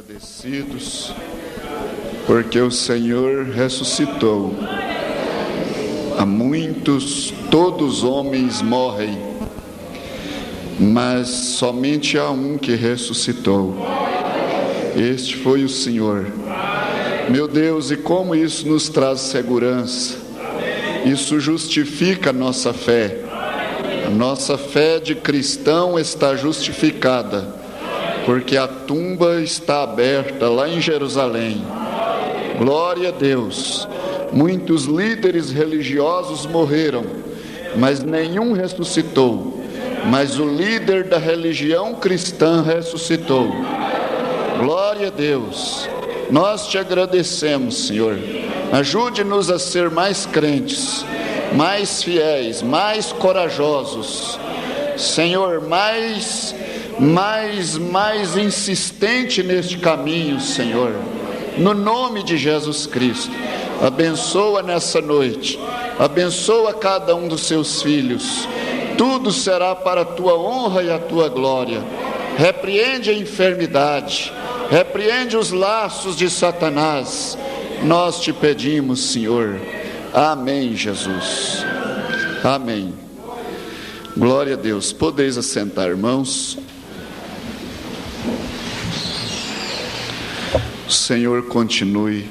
agradecidos, porque o Senhor ressuscitou. Há muitos, todos homens morrem, mas somente há um que ressuscitou. Este foi o Senhor. Meu Deus, e como isso nos traz segurança. Isso justifica a nossa fé. A nossa fé de cristão está justificada, porque a tumba está aberta lá em Jerusalém. Glória a Deus. Muitos líderes religiosos morreram, mas nenhum ressuscitou. Mas o líder da religião cristã ressuscitou. Glória a Deus. Nós te agradecemos, Senhor. Ajude-nos a ser mais crentes, mais fiéis, mais corajosos. Senhor, mais insistente neste caminho, Senhor. No nome de Jesus Cristo. Abençoa nessa noite. Abençoa cada um dos seus filhos. Tudo será para a tua honra e a tua glória. Repreende a enfermidade. Repreende os laços de Satanás. Nós te pedimos, Senhor. Amém, Jesus. Amém. Glória a Deus. Podeis assentar, irmãos. O Senhor continue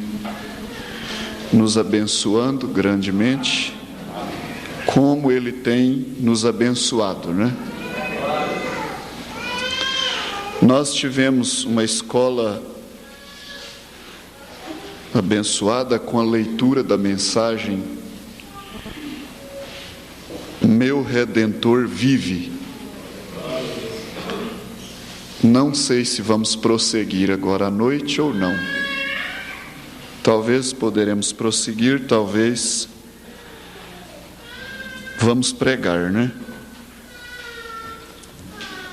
nos abençoando grandemente, como Ele tem nos abençoado, né? Nós tivemos uma escola abençoada com a leitura da mensagem Meu Redentor vive. Não sei se vamos prosseguir agora à noite ou não. Talvez poderemos prosseguir, talvez vamos pregar, né?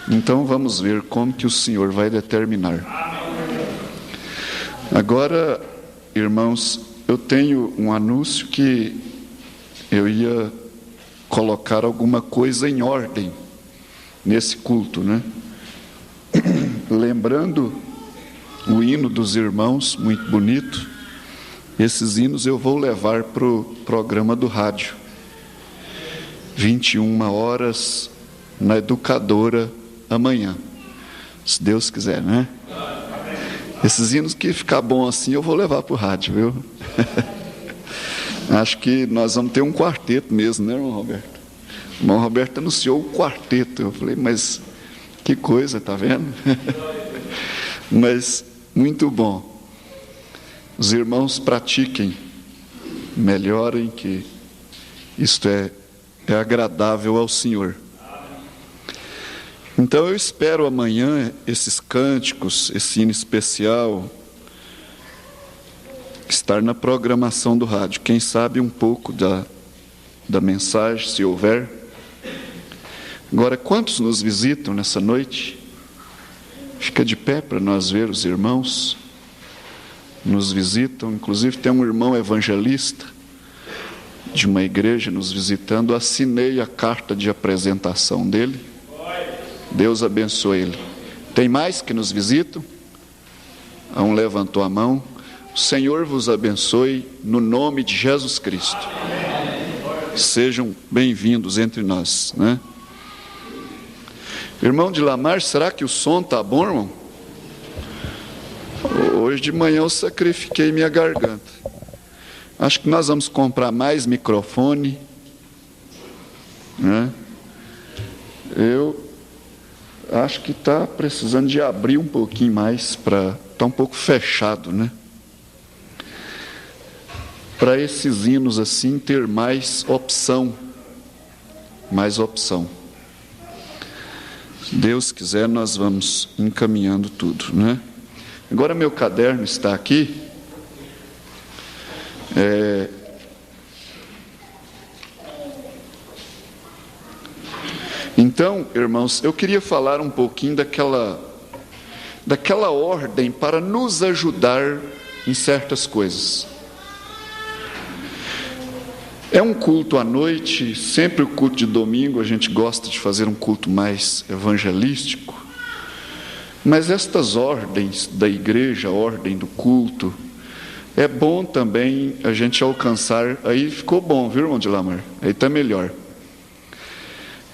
Então vamos ver como que o Senhor vai determinar. Agora, irmãos, eu tenho um anúncio que eu ia colocar alguma coisa em ordem nesse culto, né? Lembrando o hino dos irmãos, muito bonito. Esses hinos eu vou levar para o programa do rádio. 21 horas na Educadora amanhã, se Deus quiser, né? Esses hinos que ficar bom assim eu vou levar para o rádio, viu? Acho que nós vamos ter um quarteto mesmo, né, irmão Roberto? O irmão Roberto anunciou o quarteto. Eu falei, mas que coisa, tá vendo? Mas muito bom. Os irmãos pratiquem, melhorem, que isto é agradável ao Senhor. Então eu espero amanhã esses cânticos, esse hino especial, estar na programação do rádio. Quem sabe um pouco da mensagem, se houver. Agora, quantos nos visitam nessa noite? Fica de pé para nós ver os irmãos. Nos visitam, inclusive tem um irmão evangelista de uma igreja nos visitando. Assinei a carta de apresentação dele. Deus abençoe ele. Tem mais que nos visitam? Um levantou a mão. O Senhor vos abençoe no nome de Jesus Cristo. Sejam bem-vindos entre nós, né? Irmão de Lamar, será que o som está bom, irmão? Hoje de manhã eu sacrifiquei minha garganta. Acho que nós vamos comprar mais microfone, né? Eu acho que está precisando de abrir um pouquinho mais, está um pouco fechado, né? Para esses hinos assim ter mais opção. Se Deus quiser, nós vamos encaminhando tudo, né? Agora meu caderno está aqui. Então, irmãos, eu queria falar um pouquinho daquela ordem para nos ajudar em certas coisas. É um culto à noite, sempre o culto de domingo, a gente gosta de fazer um culto mais evangelístico, Mas estas ordens da igreja, a ordem do culto, é bom também a gente alcançar. Aí ficou bom, viu, irmão de Lamar? Aí está melhor.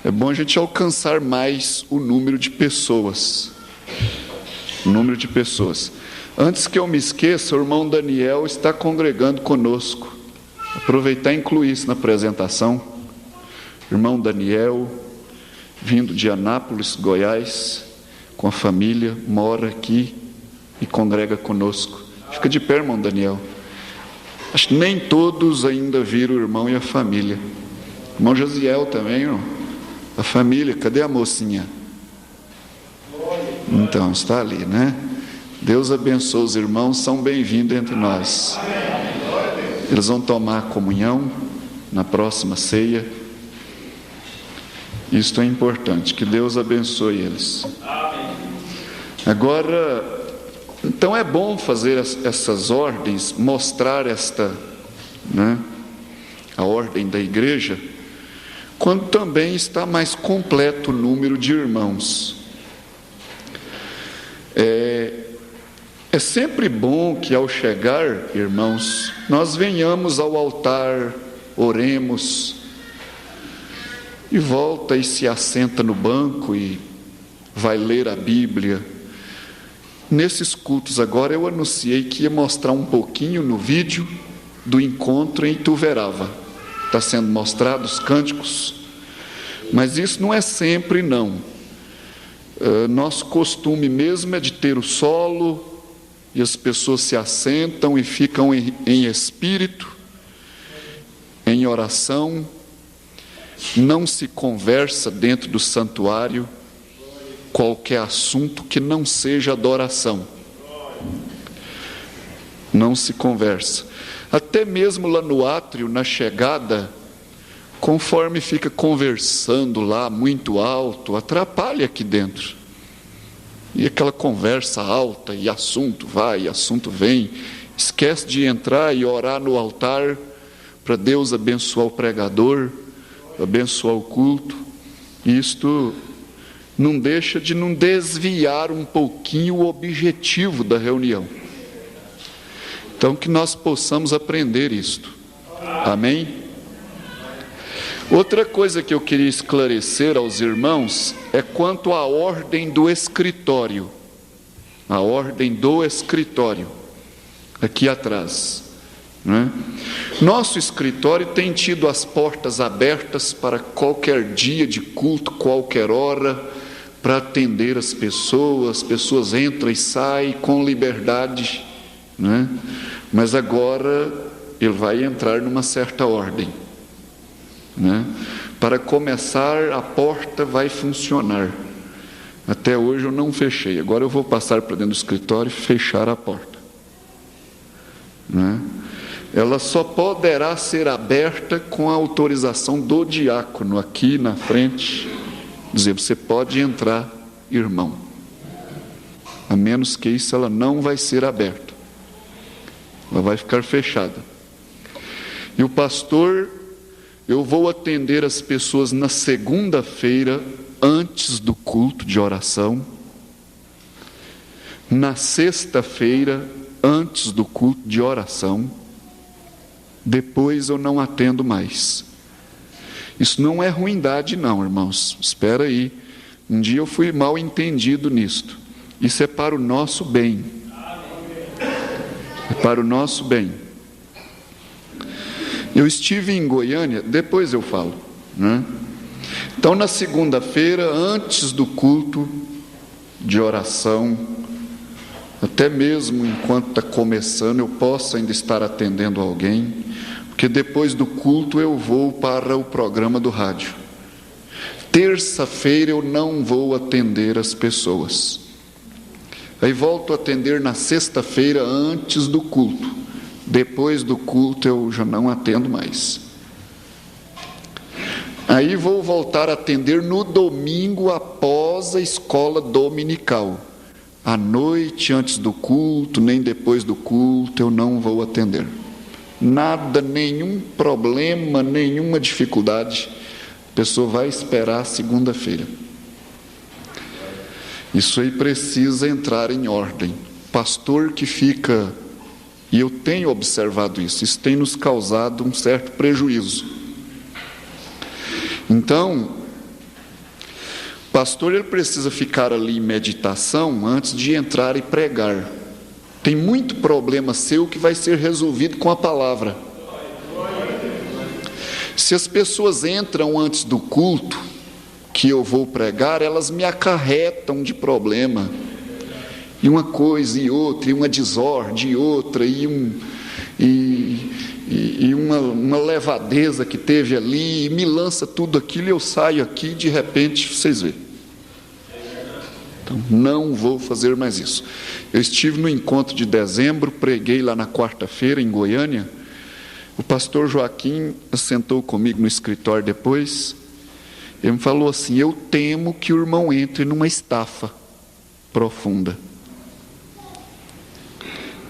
É bom a gente alcançar mais o número de pessoas. O número de pessoas. Antes que eu me esqueça, o irmão Daniel está congregando conosco. Aproveitar e incluir isso na apresentação. Irmão Daniel, vindo de Anápolis, Goiás, com a família, mora aqui e congrega conosco. Fica de pé, irmão Daniel. Acho que nem todos ainda viram o irmão e a família. Irmão Josiel também, irmão. A família, cadê a mocinha? Então, está ali, né? Deus abençoe os irmãos, são bem-vindos entre nós. Eles vão tomar a comunhão na próxima ceia. Isto é importante, que Deus abençoe eles. Agora, então é bom fazer essas ordens, mostrar a ordem da igreja, quando também está mais completo o número de irmãos. É sempre bom que ao chegar, irmãos, nós venhamos ao altar, oremos, e volta e se assenta no banco e vai ler a Bíblia. Nesses cultos agora eu anunciei que ia mostrar um pouquinho no vídeo do encontro em Ituverava. Está sendo mostrado os cânticos, mas isso não é sempre não. Nosso costume mesmo é de ter o solo, e as pessoas se assentam e ficam em espírito, em oração. Não se conversa dentro do santuário qualquer assunto que não seja adoração. Não se conversa. Até mesmo lá no átrio, na chegada, conforme fica conversando lá muito alto, atrapalha aqui dentro. E aquela conversa alta, e assunto vai, assunto vem, esquece de entrar e orar no altar para Deus abençoar o pregador, abençoar o culto. Isto não deixa de não desviar um pouquinho o objetivo da reunião. Então que nós possamos aprender isto. Amém? Outra coisa que eu queria esclarecer aos irmãos é quanto à ordem do escritório. A ordem do escritório, aqui atrás, né? Nosso escritório tem tido as portas abertas para qualquer dia de culto, qualquer hora, para atender as pessoas entram e saem com liberdade, né? Mas agora ele vai entrar numa certa ordem, né? Para começar, a porta vai funcionar. Até hoje eu não fechei, agora eu vou passar para dentro do escritório e fechar a porta, né? Ela só poderá ser aberta com a autorização do diácono aqui na frente, dizer: você pode entrar, irmão. A menos que isso, ela não vai ser aberta, ela vai ficar fechada. E o pastor, eu vou atender as pessoas na segunda-feira, antes do culto de oração. Na sexta-feira, antes do culto de oração. Depois eu não atendo mais. Isso não é ruindade não, irmãos. Espera aí. Um dia eu fui mal entendido nisto. Isso é para o nosso bem. É para o nosso bem. Eu estive em Goiânia, depois eu falo, né? Então, na segunda-feira, antes do culto de oração, até mesmo enquanto está começando, eu posso ainda estar atendendo alguém, porque depois do culto eu vou para o programa do rádio. Terça-feira eu não vou atender as pessoas. Aí volto a atender na sexta-feira, antes do culto. Depois do culto eu já não atendo mais. Aí vou voltar a atender no domingo após a escola dominical. À noite, antes do culto, nem depois do culto, eu não vou atender. Nada, nenhum problema, nenhuma dificuldade. A pessoa vai esperar segunda-feira. Isso aí precisa entrar em ordem. Pastor que fica, e eu tenho observado isso tem nos causado um certo prejuízo. Então, pastor, ele precisa ficar ali em meditação antes de entrar e pregar. Tem muito problema seu que vai ser resolvido com a palavra. Se as pessoas entram antes do culto que eu vou pregar, elas me acarretam de problema. E uma coisa e outra, e uma desordem e outra, e uma levadeza que teve ali, e me lança tudo aquilo, e eu saio aqui, de repente, vocês veem. Então, não vou fazer mais isso. Eu estive no encontro de dezembro, preguei lá na quarta-feira, em Goiânia. O pastor Joaquim sentou comigo no escritório depois. Ele me falou assim: eu temo que o irmão entre numa estafa profunda.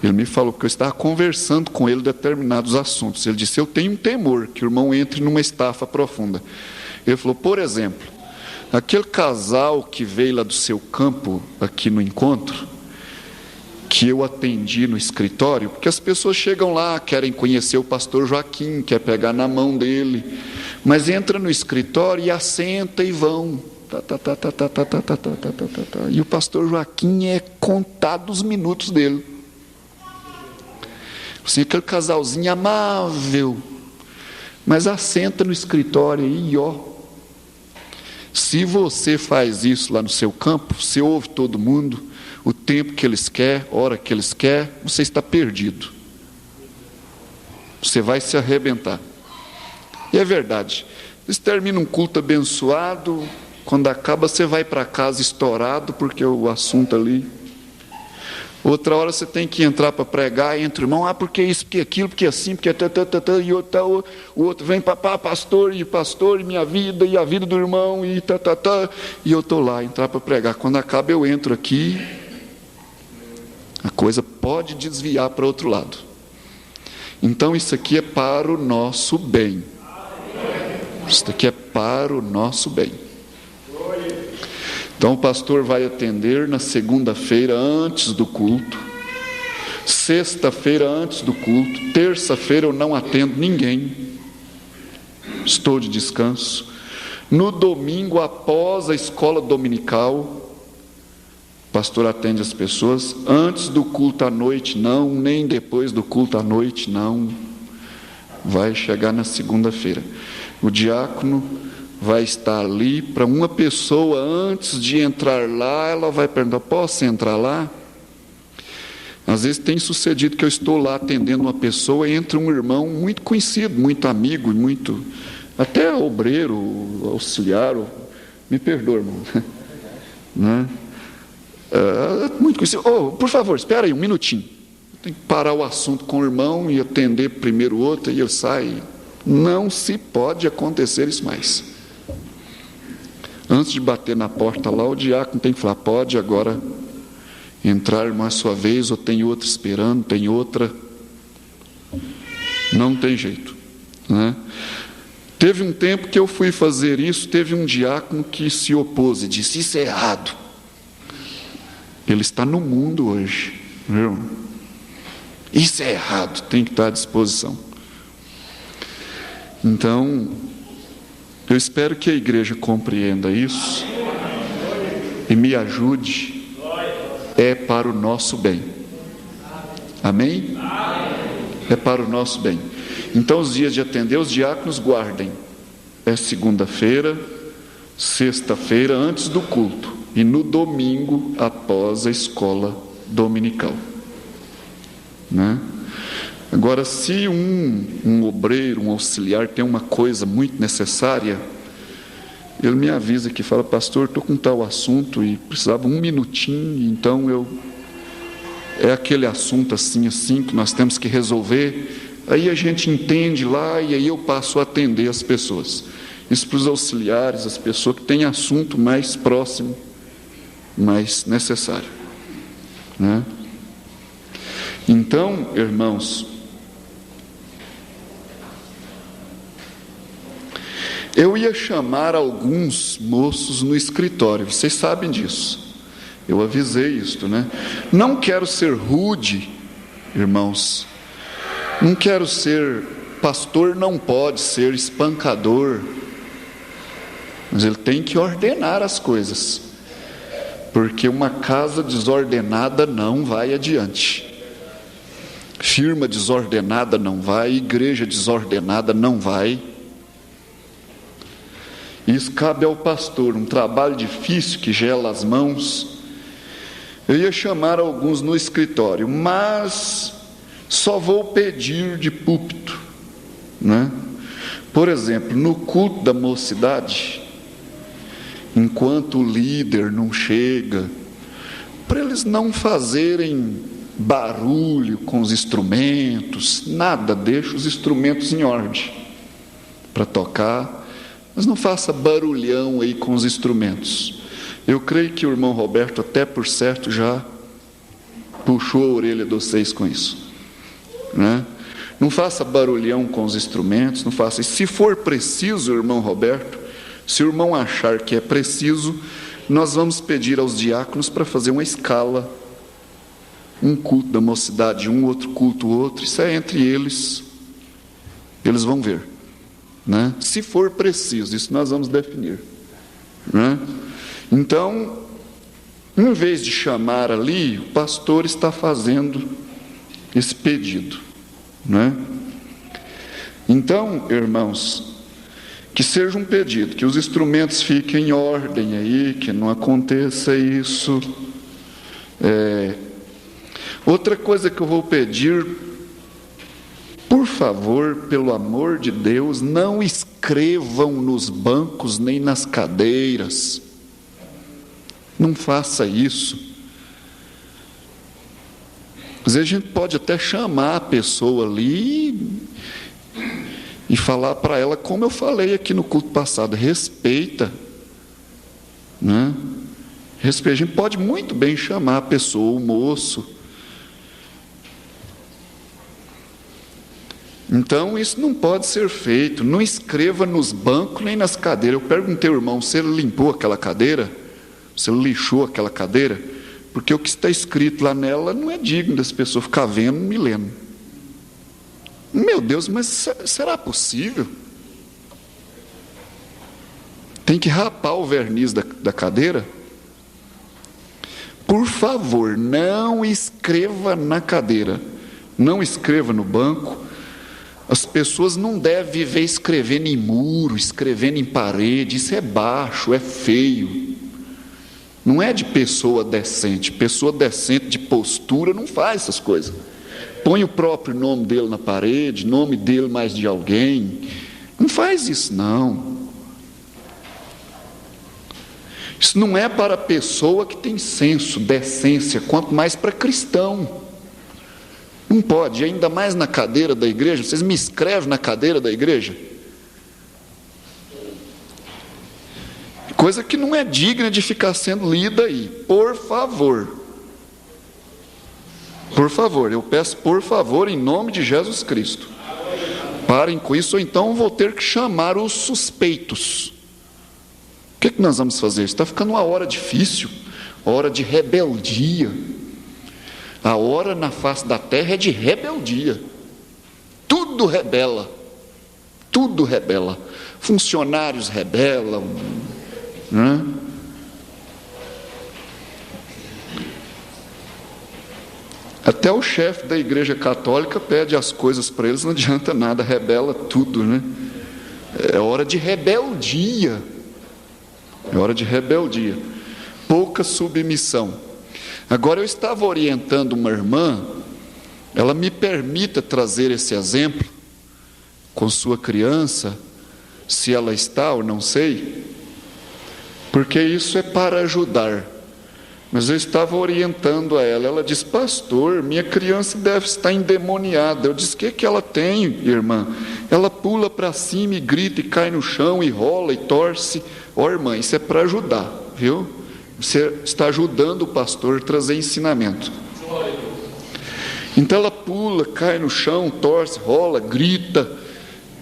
Ele me falou que eu estava conversando com ele determinados assuntos. Ele disse: eu tenho um temor que o irmão entre numa estafa profunda. Ele falou: por exemplo, aquele casal que veio lá do seu campo, aqui no encontro, que eu atendi no escritório, porque as pessoas chegam lá, querem conhecer o pastor Joaquim, quer pegar na mão dele, mas entra no escritório e assenta e vão. E o pastor Joaquim é contado os minutos dele. Assim, aquele casalzinho amável, mas assenta no escritório e ó. Se você faz isso lá no seu campo, você ouve todo mundo, o tempo que eles querem, a hora que eles querem, você está perdido. Você vai se arrebentar. E é verdade. Você termina um culto abençoado, quando acaba você vai para casa estourado, porque o assunto ali. Outra hora você tem que entrar para pregar, entra o irmão, porque isso, porque aquilo, porque assim, porque e o outro vem, pastor, e minha vida, e a vida do irmão, e e eu estou lá, entrar para pregar. Quando acaba eu entro aqui, a coisa pode desviar para outro lado. Então isso aqui é para o nosso bem. Isso aqui é para o nosso bem. Então o pastor vai atender na segunda-feira antes do culto, sexta-feira antes do culto, terça-feira eu não atendo ninguém, estou de descanso. No domingo, após a escola dominical, o pastor atende as pessoas. Antes do culto à noite não, nem depois do culto à noite não. Vai chegar na segunda-feira. O diácono vai estar ali para uma pessoa, antes de entrar lá, ela vai perguntar: posso entrar lá? Às vezes tem sucedido que eu estou lá atendendo uma pessoa, e entra um irmão muito conhecido, muito amigo, muito, até obreiro, auxiliar, me perdoa, irmão, né? Muito conhecido. Por favor, espera aí um minutinho. Tem que parar o assunto com o irmão e atender primeiro o outro, e eu saio. Não se pode acontecer isso mais. Antes de bater na porta lá, o diácono tem que falar: pode agora entrar, irmã, a sua vez, ou tem outra esperando, tem outra. Não tem jeito, né? Teve um tempo que eu fui fazer isso, teve um diácono que se opôs e disse: isso é errado. Ele está no mundo hoje, viu? Isso é errado, tem que estar à disposição. Então, eu espero que a igreja compreenda isso e me ajude. É para o nosso bem. Amém? É para o nosso bem. Então, os dias de atender, os diáconos guardem. É segunda-feira, sexta-feira, antes do culto, e no domingo, após a escola dominical, né? Agora, se um obreiro, um auxiliar tem uma coisa muito necessária, ele me avisa que fala: pastor, estou com tal assunto e precisava um minutinho, então é aquele assunto assim que nós temos que resolver. Aí a gente entende lá e aí eu passo a atender as pessoas. Isso para os auxiliares, as pessoas que têm assunto mais próximo, mais necessário, né? Então, irmãos, eu ia chamar alguns moços no escritório, vocês sabem disso. Eu avisei isto, né? Não quero ser rude, irmãos. Não quero ser... Pastor não pode ser espancador. Mas ele tem que ordenar as coisas. Porque uma casa desordenada não vai adiante. Firma desordenada não vai, igreja desordenada não vai. Isso cabe ao pastor, um trabalho difícil que gela as mãos. Eu ia chamar alguns no escritório, mas só vou pedir de púlpito, né? Por exemplo, no culto da mocidade, enquanto o líder não chega, para eles não fazerem barulho com os instrumentos, nada, deixa os instrumentos em ordem para tocar, mas não faça barulhão aí com os instrumentos. Eu creio que o irmão Roberto, até por certo, já puxou a orelha de vocês com isso, né? Não faça barulhão com os instrumentos, não faça. E se for preciso, irmão Roberto, se o irmão achar que é preciso, nós vamos pedir aos diáconos para fazer uma escala, um culto da mocidade, um outro culto, outro. Isso é entre eles, eles vão ver, né? Se for preciso, isso nós vamos definir, né? Então, em vez de chamar ali, o pastor está fazendo esse pedido, né? Então, irmãos, que seja um pedido, que os instrumentos fiquem em ordem aí, que não aconteça isso. Outra coisa que eu vou pedir, por favor, pelo amor de Deus, não escrevam nos bancos nem nas cadeiras. Não faça isso. Às vezes a gente pode até chamar a pessoa ali e falar para ela, como eu falei aqui no culto passado, respeita, né? Respeita. A gente pode muito bem chamar a pessoa, o moço. Então isso não pode ser feito. Não escreva nos bancos nem nas cadeiras. Eu perguntei ao irmão, se ele limpou aquela cadeira, se ele lixou aquela cadeira, porque o que está escrito lá nela não é digno das pessoas ficar vendo, me lendo. Meu Deus, mas será possível? Tem que rapar o verniz da cadeira? Por favor, não escreva na cadeira, não escreva no banco. As pessoas não devem viver escrevendo em muro, escrevendo em parede. Isso é baixo, é feio. Não é de pessoa decente. Pessoa decente de postura não faz essas coisas. Põe o próprio nome dele na parede, nome dele mais de alguém. Não faz isso, não. Isso não é para pessoa que tem senso, decência, quanto mais para cristão. Não pode, ainda mais na cadeira da igreja. Vocês me escrevem na cadeira da igreja? Coisa que não é digna de ficar sendo lida aí. Por favor. Por favor, eu peço por favor, em nome de Jesus Cristo. Parem com isso, ou então vou ter que chamar os suspeitos. O que nós vamos fazer? Está ficando uma hora difícil, hora de rebeldia. A hora na face da terra é de rebeldia. Tudo rebela. Tudo rebela. Funcionários rebelam, né? Até o chefe da igreja católica pede as coisas para eles, não adianta nada, rebela tudo, né? É hora de rebeldia. É hora de rebeldia. Pouca submissão. Agora eu estava orientando uma irmã, ela me permita trazer esse exemplo com sua criança, se ela está ou não sei, porque isso é para ajudar. Mas eu estava orientando a ela, ela disse, pastor, minha criança deve estar endemoniada. Eu disse, o que ela tem, irmã? Ela pula para cima e grita e cai no chão e rola e torce. Ó, irmã, isso é para ajudar, viu? Você está ajudando o pastor a trazer ensinamento. Então ela pula, cai no chão, torce, rola, grita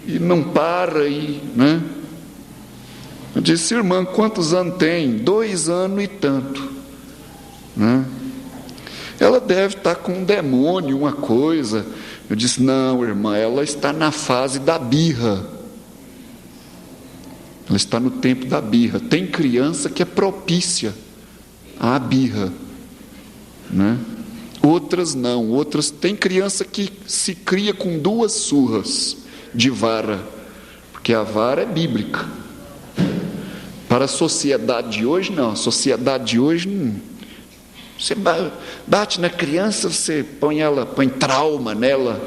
e não para, né? Eu disse, irmã, quantos anos tem? 2 anos e tanto. né? Ela deve estar com um demônio, uma coisa. Eu disse, não, irmã, ela está na fase da birra. Ela está no tempo da birra. Tem criança que é propícia à birra, né? Outras não, outras tem criança que se cria com 2 surras de vara, porque a vara é bíblica. Para a sociedade de hoje, não. A sociedade de hoje, você bate na criança, você põe trauma nela,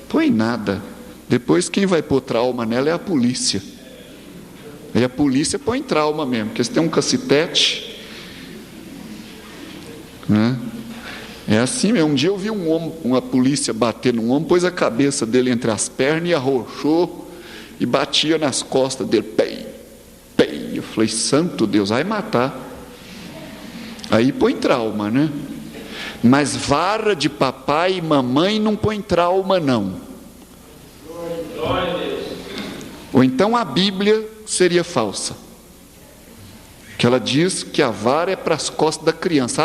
põe nada. Depois quem vai pôr trauma nela é a polícia. Aí a polícia põe trauma mesmo, porque você tem um cacetete, né? É assim mesmo. Um dia eu vi um homem, uma polícia bater num homem, pôs a cabeça dele entre as pernas e arrochou e batia nas costas dele. Pei, pei. Eu falei, santo Deus, vai matar. Aí põe trauma, né? Mas vara de papai e mamãe não põe trauma, não. Ou então a Bíblia seria falsa, que ela diz que a vara é para as costas da criança.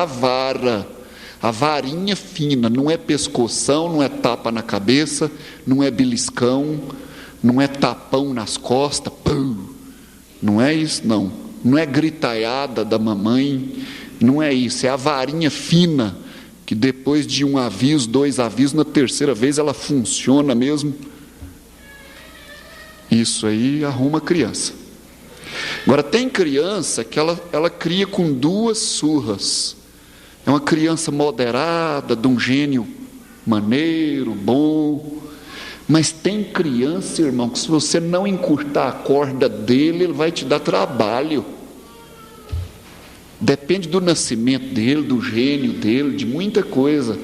A varinha fina, não é pescoção, não é tapa na cabeça, não é beliscão, não é tapão nas costas, pum. Não é isso, não. Não é gritaiada da mamãe, não é isso. É a varinha fina, que depois de 1 aviso, 2 avisos, na 3ª vez ela funciona mesmo. Isso aí arruma a criança. Agora, tem criança que ela cria com 2 surras. É uma criança moderada, de um gênio maneiro, bom. Mas tem criança, irmão, que se você não encurtar a corda dele, ele vai te dar trabalho. Depende do nascimento dele, do gênio dele, de muita coisa.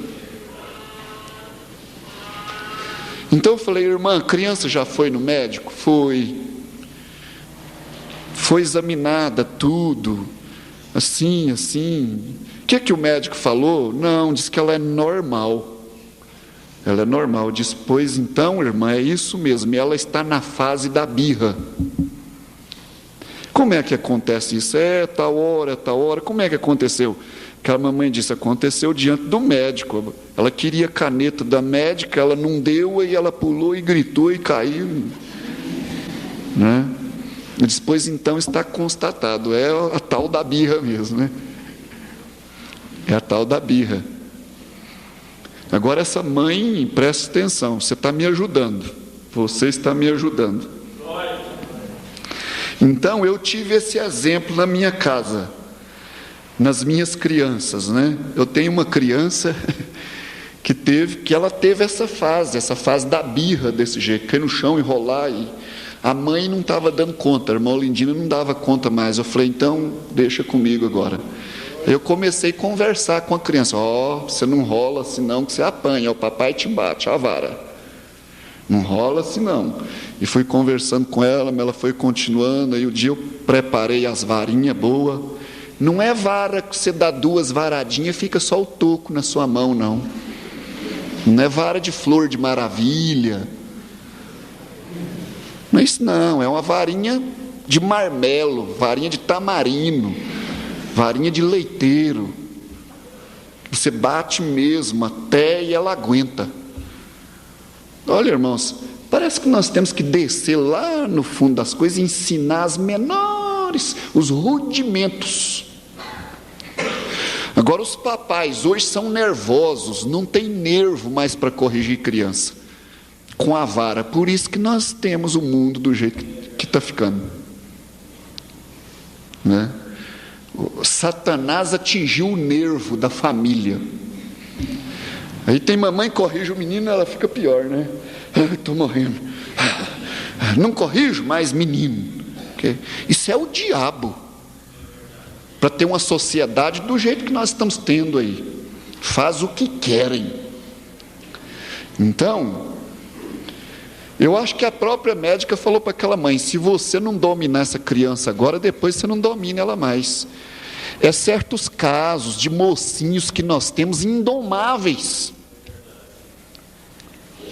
Então eu falei, irmã, a criança já foi no médico? Foi examinada tudo, assim. O que o médico falou? Não, disse que ela é normal. Ela é normal. Disse, pois então, irmã, é isso mesmo, ela está na fase da birra. Como é que acontece isso? Tal hora. Como é que aconteceu? Que a mamãe disse, aconteceu diante do médico. Ela queria a caneta da médica, ela não deu, e ela pulou e gritou e caiu, né? Eu disse, pois então está constatado, é a tal da birra mesmo, né? É a tal da birra. Agora essa mãe, preste atenção, você está me ajudando. Você está me ajudando. Então eu tive esse exemplo na minha casa, nas minhas crianças, né? Eu tenho uma criança que ela teve essa fase da birra desse jeito, cair no chão e rolar, e a mãe não estava dando conta, a irmã Olindina não dava conta mais. Eu falei, então deixa comigo agora. Eu comecei a conversar com a criança, você não rola assim não, que você apanha, o papai te bate, a vara. Não rola assim não. E fui conversando com ela, mas ela foi continuando, aí o dia eu preparei as varinhas boas. Não é vara que você dá 2 varadinhas e fica só o toco na sua mão, não. Não é vara de flor de maravilha. Não é isso não, é uma varinha de marmelo, varinha de tamarino, varinha de leiteiro. Você bate mesmo até e ela aguenta. Olha, irmãos, parece que nós temos que descer lá no fundo das coisas e ensinar as menores, os rudimentos. Agora os papais hoje são nervosos, não tem nervo mais para corrigir criança com a vara. Por isso que nós temos o mundo do jeito que está ficando, né? Satanás atingiu o nervo da família. Aí tem mamãe que corrige o menino, ela fica pior, né? Estou morrendo. Não corrijo mais menino. Isso é o diabo, para ter uma sociedade do jeito que nós estamos tendo aí. Faz o que querem. Então, eu acho que a própria médica falou para aquela mãe, se você não dominar essa criança agora, depois você não domina ela mais. É certos casos de mocinhos que nós temos indomáveis.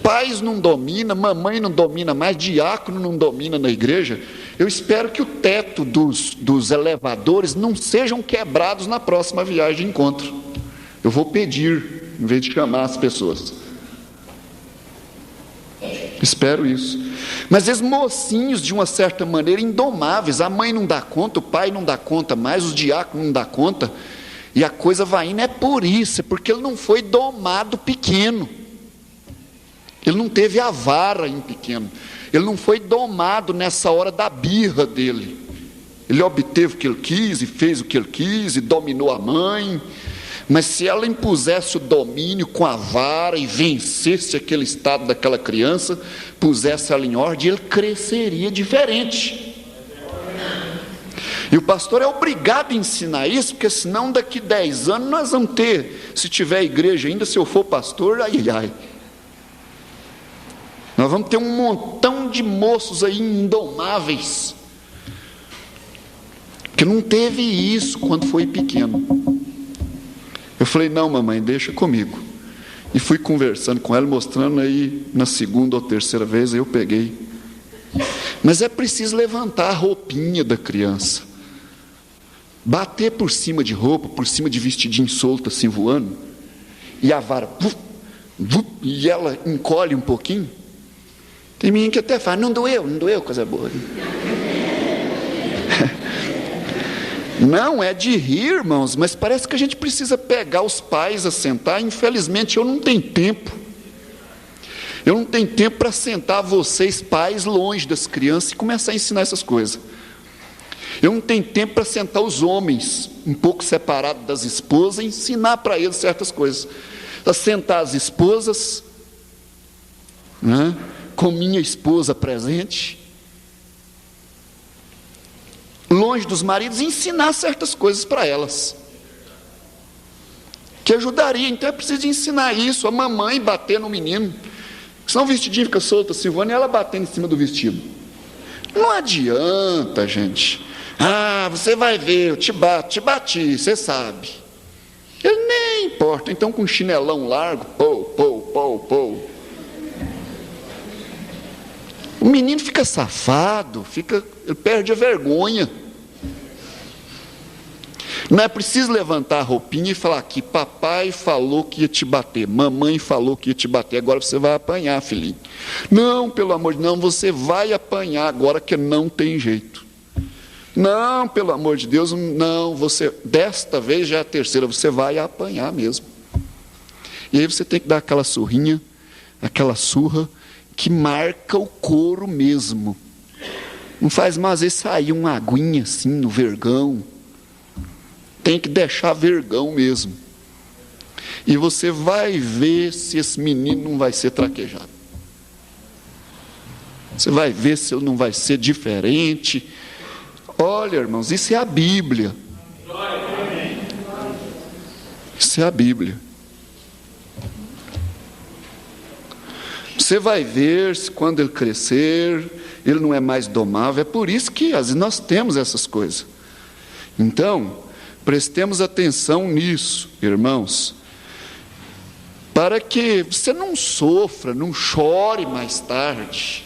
Pais não dominam, mamãe não domina mais, diácono não domina na igreja. Eu espero que o teto dos elevadores não sejam quebrados na próxima viagem de encontro. Eu vou pedir, em vez de chamar as pessoas. Espero isso. Mas esses mocinhos, de uma certa maneira, indomáveis. A mãe não dá conta, o pai não dá conta mais, os diáconos não dá conta. E a coisa vai indo, é por isso, é porque ele não foi domado pequeno. Ele não teve a vara em pequeno. Ele não foi domado nessa hora da birra dele. Ele obteve o que ele quis e fez o que ele quis e dominou a mãe. Mas se ela impusesse o domínio com a vara e vencesse aquele estado daquela criança, pusesse ela em ordem, ele cresceria diferente. E o pastor é obrigado a ensinar isso, porque senão daqui 10 anos nós vamos ter, se tiver igreja ainda, se eu for pastor, ai. Nós vamos ter um montão de moços aí indomáveis, que não teve isso quando foi pequeno. Eu falei, não, mamãe, deixa comigo. E fui conversando com ela, mostrando aí, na segunda ou terceira vez, aí eu peguei. Mas é preciso levantar a roupinha da criança. Bater por cima de roupa, por cima de vestidinho solto, assim, voando. E a vara, e ela encolhe um pouquinho. Tem menino que até fala, não doeu, coisa boa. Não, é de rir, irmãos, mas parece que a gente precisa pegar os pais a sentar. Infelizmente eu não tenho tempo. Eu não tenho tempo para sentar vocês, pais, longe das crianças e começar a ensinar essas coisas. Eu não tenho tempo para sentar os homens, um pouco separados das esposas, e ensinar para eles certas coisas. Para sentar as esposas, né, com minha esposa presente, longe dos maridos, e ensinar certas coisas para elas, que ajudaria. Então é preciso ensinar isso, a mamãe bater no menino, senão o vestidinho fica solto assim, voando, e ela batendo em cima do vestido. Não adianta, gente. Você vai ver, eu te bati, você sabe. Ele nem importa. Então com chinelão largo, pô. O menino fica safado, ele perde a vergonha. Não é preciso levantar a roupinha e falar aqui, papai falou que ia te bater, mamãe falou que ia te bater, agora você vai apanhar, filhinho. Não, pelo amor de Deus, não, você vai apanhar agora que não tem jeito. Não, pelo amor de Deus, não, você, desta vez já é a terceira, você vai apanhar mesmo. E aí você tem que dar aquela surrinha, aquela surra, que marca o couro mesmo. Não faz mais, às vezes, sair uma aguinha assim no vergão. Tem que deixar vergão mesmo. E você vai ver se esse menino não vai ser traquejado. Você vai ver se ele não vai ser diferente. Olha, irmãos, isso é a Bíblia. Isso é a Bíblia. Você vai ver se quando ele crescer, ele não é mais domável. É por isso que às vezes nós temos essas coisas. Então, prestemos atenção nisso, irmãos, para que você não sofra, não chore mais tarde.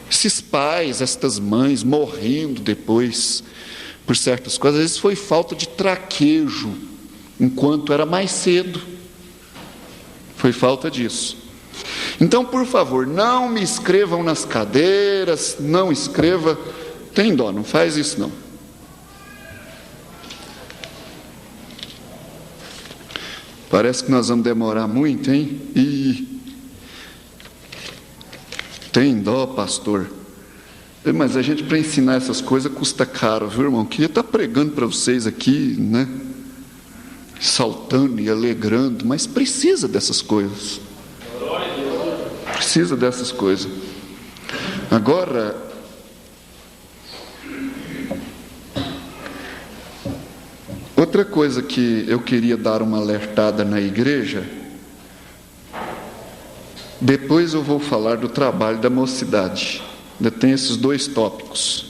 Esses pais, estas mães morrendo depois por certas coisas, às vezes foi falta de traquejo, enquanto era mais cedo. Foi falta disso. Então, por favor, não me escrevam nas cadeiras, não escreva, tem dó, não faz isso não. Parece que nós vamos demorar muito, hein? Tem dó, pastor. Mas a gente, para ensinar essas coisas, custa caro, viu, irmão? Queria estar pregando para vocês aqui, né? Saltando e alegrando, mas precisa dessas coisas. Precisa dessas coisas. Agora, outra coisa que eu queria dar uma alertada na igreja, depois eu vou falar do trabalho da mocidade. Ainda tem esses dois tópicos.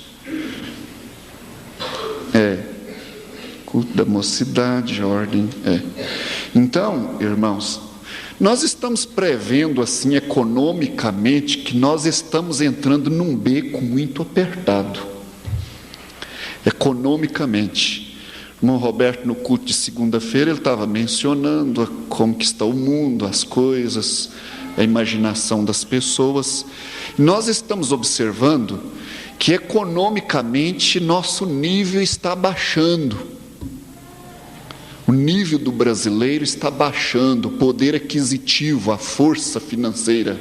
Culto da mocidade, ordem. Então, irmãos, nós estamos prevendo assim economicamente que nós estamos entrando num beco muito apertado. Economicamente. O irmão Roberto, no culto de segunda-feira, ele estava mencionando como que está o mundo, as coisas, a imaginação das pessoas. Nós estamos observando que economicamente nosso nível está baixando. O nível do brasileiro está baixando, o poder aquisitivo, a força financeira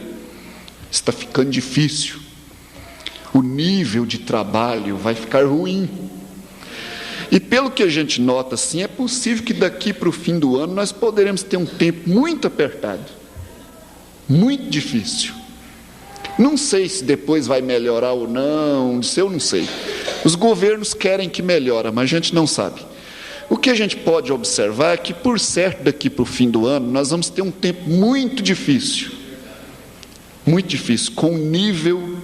está ficando difícil. O nível de trabalho vai ficar ruim. E pelo que a gente nota assim, é possível que daqui para o fim do ano nós poderemos ter um tempo muito apertado, muito difícil. Não sei se depois vai melhorar ou não, isso eu não sei. Os governos querem que melhore, mas a gente não sabe. O que a gente pode observar é que, por certo, daqui para o fim do ano, nós vamos ter um tempo muito difícil, com nível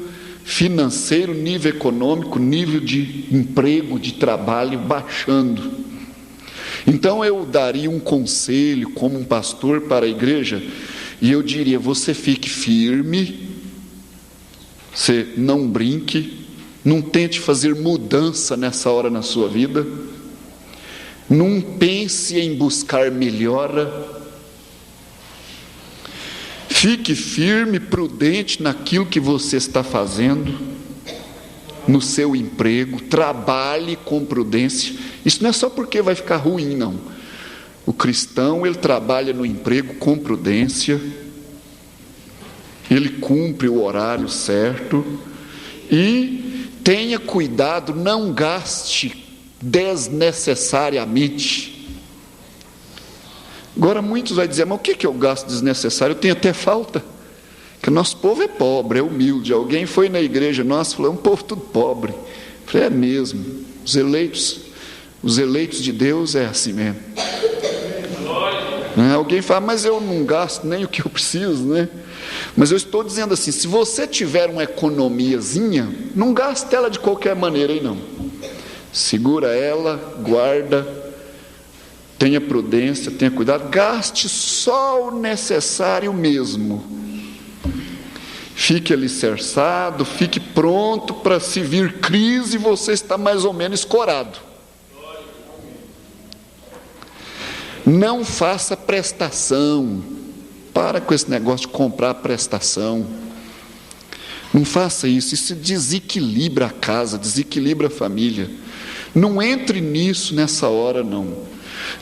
financeiro, nível econômico, nível de emprego, de trabalho baixando. Então eu daria um conselho como um pastor para a igreja, e eu diria: você fique firme, você não brinque, não tente fazer mudança nessa hora na sua vida, não pense em buscar melhora. Fique firme, prudente naquilo que você está fazendo, no seu emprego, trabalhe com prudência. Isso não é só porque vai ficar ruim, não. O cristão, ele trabalha no emprego com prudência, ele cumpre o horário certo e tenha cuidado, não gaste desnecessariamente. Agora muitos vão dizer: mas o que eu gasto desnecessário? Eu tenho até falta. Porque o nosso povo é pobre, é humilde. Alguém foi na igreja nossa e falou: é um povo tudo pobre. Eu falei: é mesmo. Os eleitos de Deus é assim mesmo. Alguém fala: mas eu não gasto nem o que eu preciso, né? Mas eu estou dizendo assim: se você tiver uma economiazinha, não gaste ela de qualquer maneira aí não. Segura ela, guarda, tenha prudência, tenha cuidado, gaste só o necessário mesmo. Fique alicerçado, fique pronto para, se vir crise, você está mais ou menos escorado. Não faça prestação. Para com esse negócio de comprar prestação. Não faça isso, isso desequilibra a casa, desequilibra a família. Não entre nisso nessa hora, não.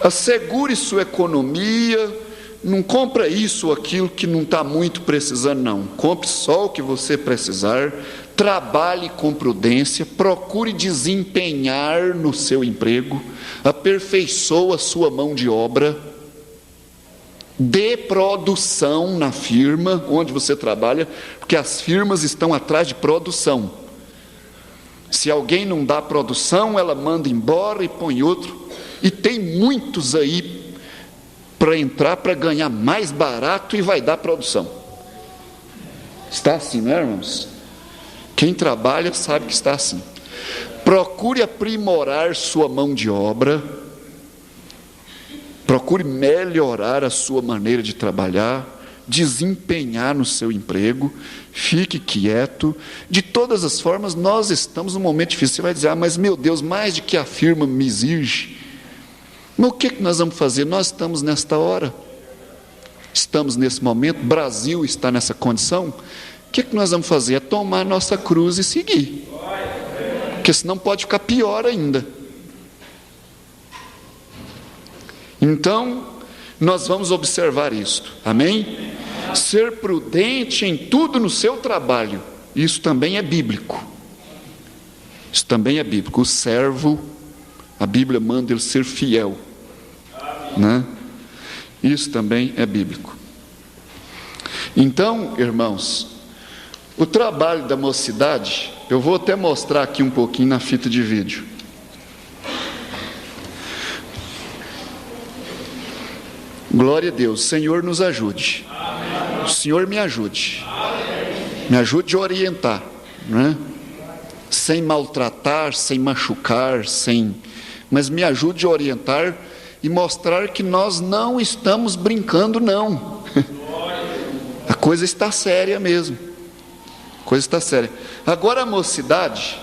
Assegure sua economia, não compra isso ou aquilo que não está muito precisando, não. Compre só o que você precisar, trabalhe com prudência, procure desempenhar no seu emprego, aperfeiçoe a sua mão de obra, dê produção na firma onde você trabalha, porque as firmas estão atrás de produção. Se alguém não dá produção, ela manda embora e põe outro. E tem muitos aí para entrar, para ganhar mais barato e vai dar produção. Está assim, não é, irmãos? Quem trabalha sabe que está assim. Procure aprimorar sua mão de obra, procure melhorar a sua maneira de trabalhar, desempenhar no seu emprego, fique quieto. De todas as formas, nós estamos num momento difícil. Você vai dizer: mas meu Deus, mais do que a firma me exige. Mas o que nós vamos fazer? Nós estamos nesta hora, estamos nesse momento, o Brasil está nessa condição. O que nós vamos fazer? É tomar a nossa cruz e seguir, porque senão pode ficar pior ainda. Então, nós vamos observar isto, amém? Ser prudente em tudo no seu trabalho, isso também é bíblico. Isso também é bíblico. O servo, a Bíblia manda ele ser fiel, né? Isso também é bíblico. Então, irmãos, o trabalho da mocidade, eu vou até mostrar aqui um pouquinho na fita de vídeo. Glória a Deus. O Senhor nos ajude. O Senhor me ajude. Me ajude a orientar, né? Sem maltratar, sem machucar, mas me ajude a orientar e mostrar que nós não estamos brincando, não. A coisa está séria mesmo. A coisa está séria. Agora a mocidade,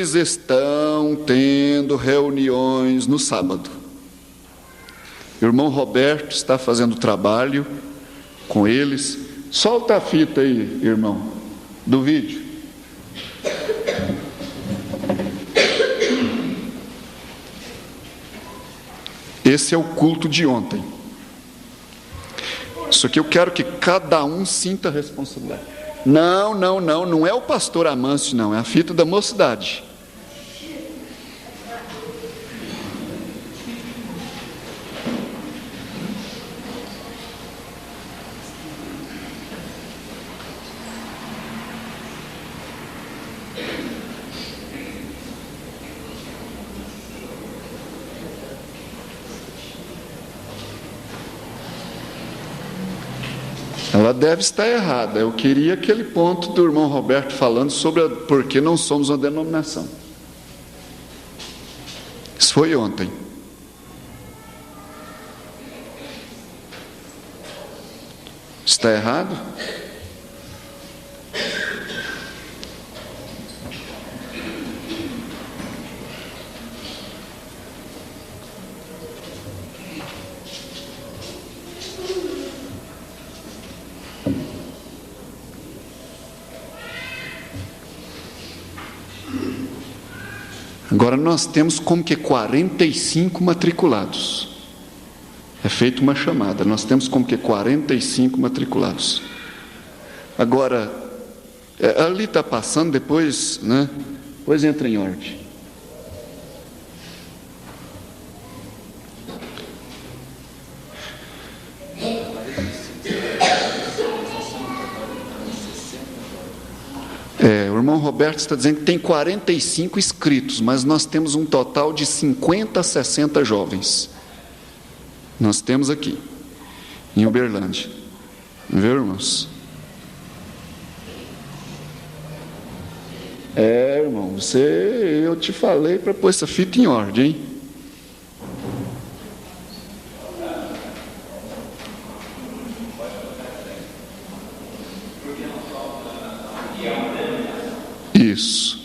pastores estão tendo reuniões no sábado. O irmão Roberto está fazendo trabalho com eles. Solta a fita aí, irmão, do vídeo. Esse é o culto de ontem. Isso aqui eu quero que cada um sinta a responsabilidade. Não é o pastor Amâncio, não, é a fita da mocidade. Ela deve estar errada. Eu queria aquele ponto do irmão Roberto falando sobre por que não somos uma denominação. Isso foi ontem. Está errado? Agora nós temos como que 45 matriculados. É feita uma chamada. Nós temos como que 45 matriculados. Agora, ali está passando, depois, né? Depois entra em ordem. O irmão Roberto está dizendo que tem 45 inscritos, mas nós temos um total de 50 a 60 jovens. Nós temos aqui, em Uberlândia. Viu, irmãos? Irmão, eu te falei para pôr essa fita em ordem, hein? Isso.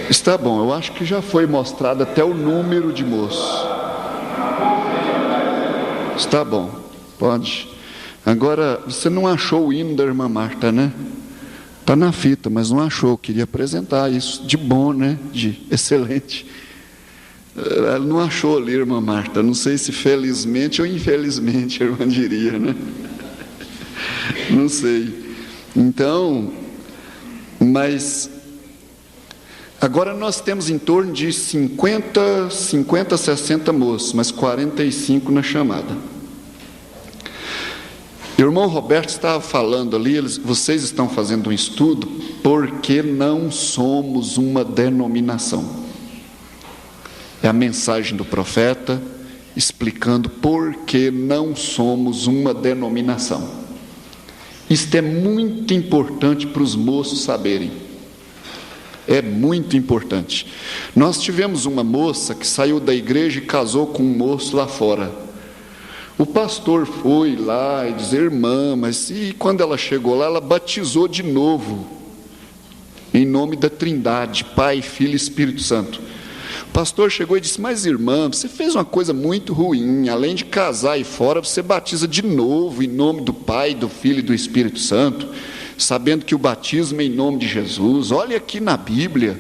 Está bom, eu acho que já foi mostrado até o número de moços. Está bom, pode. Agora, você não achou o hino da irmã Marta, né? Está na fita, mas não achou. Queria apresentar isso de bom, né? De excelente. Ela não achou ali, irmã Marta. Não sei se felizmente ou infelizmente a irmã diria, né? Não sei. Então, mas agora nós temos em torno de 50, 60 moços, mas 45 na chamada. O irmão Roberto estava falando ali, vocês estão fazendo um estudo, porque não somos uma denominação. É a mensagem do profeta, explicando por que não somos uma denominação. Isto é muito importante para os moços saberem. É muito importante. Nós tivemos uma moça que saiu da igreja e casou com um moço lá fora. O pastor foi lá e disse: irmã, mas e quando ela chegou lá, ela batizou de novo, em nome da Trindade, Pai, Filho e Espírito Santo. O pastor chegou e disse: mas irmã, você fez uma coisa muito ruim, além de casar aí fora, você batiza de novo em nome do Pai, do Filho e do Espírito Santo, sabendo que o batismo é em nome de Jesus. Olha aqui na Bíblia,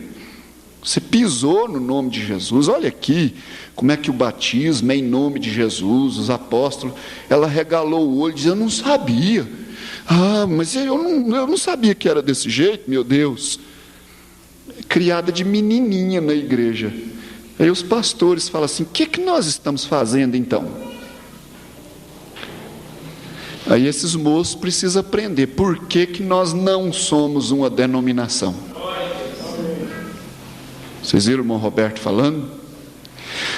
você pisou no nome de Jesus. Olha aqui como é que o batismo é em nome de Jesus, os apóstolos. Ela regalou o olho e disse: eu não sabia. Mas eu não sabia que era desse jeito, meu Deus. Criada de menininha na igreja. Aí os pastores falam assim: o que nós estamos fazendo então? Aí esses moços precisam aprender por que nós não somos uma denominação. Vocês viram o irmão Roberto falando?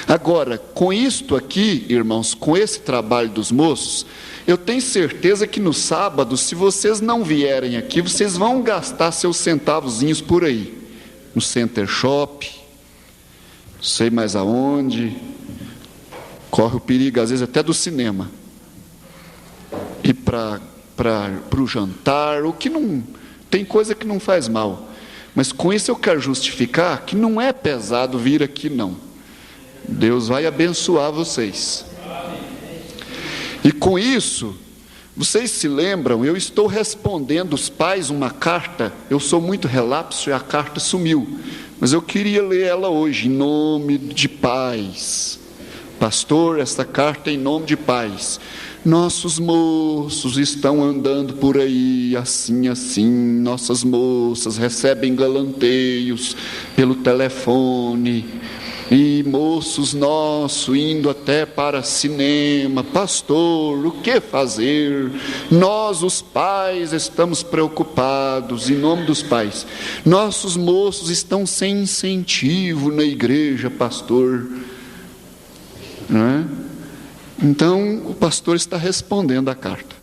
Agora, com isto aqui, irmãos, com esse trabalho dos moços, eu tenho certeza que no sábado, se vocês não vierem aqui, vocês vão gastar seus centavozinhos por aí, no Center Shop, não sei mais aonde, corre o perigo às vezes até do cinema, e para o jantar, o que não, tem coisa que não faz mal, mas com isso eu quero justificar que não é pesado vir aqui não. Deus vai abençoar vocês. E com isso, vocês se lembram, eu estou respondendo os pais uma carta, eu sou muito relapso e a carta sumiu, mas eu queria ler ela hoje, em nome de pais. Pastor, esta carta é em nome de pais. Nossos moços estão andando por aí, assim, nossas moças recebem galanteios pelo telefone, e moços nossos indo até para cinema. Pastor, o que fazer? Nós os pais estamos preocupados, em nome dos pais. Nossos moços estão sem incentivo na igreja, pastor, não é? Então o pastor está respondendo a carta.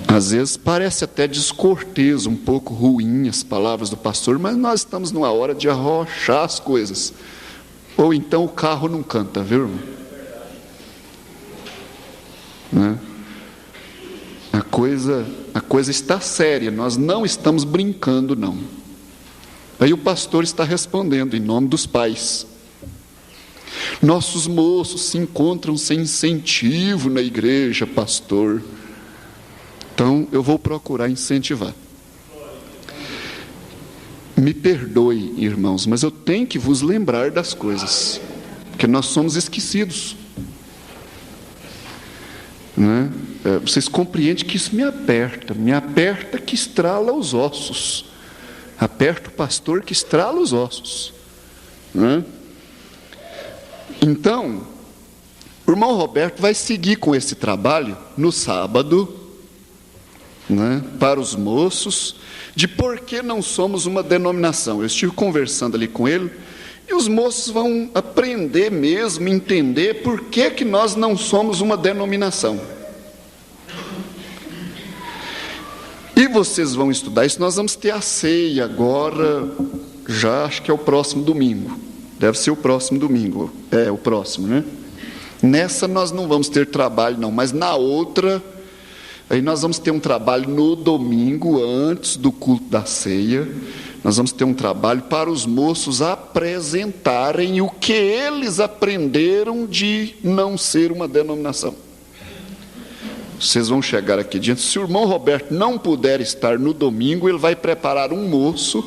Às vezes parece até descortês, um pouco ruim as palavras do pastor, mas nós estamos numa hora de arrochar as coisas. Ou então o carro não canta, viu, irmão? Né? A coisa está séria, nós não estamos brincando, não. Aí o pastor está respondendo em nome dos pais. Nossos moços se encontram sem incentivo na igreja, pastor. Então, eu vou procurar incentivar. Me perdoe, irmãos, mas eu tenho que vos lembrar das coisas, porque nós somos esquecidos. Né? Vocês compreendem que isso me aperta que estrala os ossos. Aperta o pastor que estrala os ossos. Né? Então, o irmão Roberto vai seguir com esse trabalho no sábado, né, para os moços, de por que não somos uma denominação. Eu estive conversando ali com ele, e os moços vão aprender mesmo, entender por que nós não somos uma denominação. E vocês vão estudar isso, nós vamos ter a ceia agora, já acho que é o próximo domingo, deve ser o próximo domingo, o próximo, né? Nessa nós não vamos ter trabalho não, mas na outra, aí nós vamos ter um trabalho no domingo, antes do culto da ceia, nós vamos ter um trabalho para os moços apresentarem o que eles aprenderam de não ser uma denominação. Vocês vão chegar aqui diante, se o irmão Roberto não puder estar no domingo, ele vai preparar um moço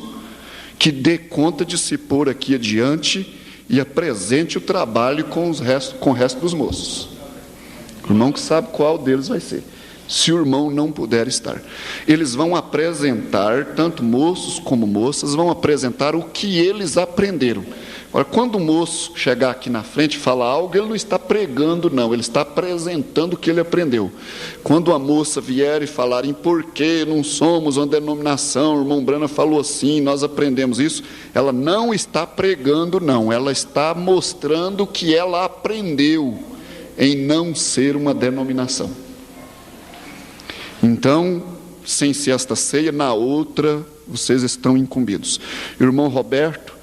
que dê conta de se pôr aqui adiante e apresente o trabalho com o resto dos moços. O irmão que sabe qual deles vai ser. Se o irmão não puder estar, eles vão apresentar, tanto moços como moças, vão apresentar o que eles aprenderam. Agora, quando o moço chegar aqui na frente e falar algo, ele não está pregando não, ele está apresentando o que ele aprendeu. Quando a moça vier e falar em por que não somos uma denominação, o irmão Brana falou assim, nós aprendemos isso, ela não está pregando não, ela está mostrando o que ela aprendeu em não ser uma denominação. Então, sem ser esta ceia, na outra, vocês estão incumbidos. Irmão Roberto,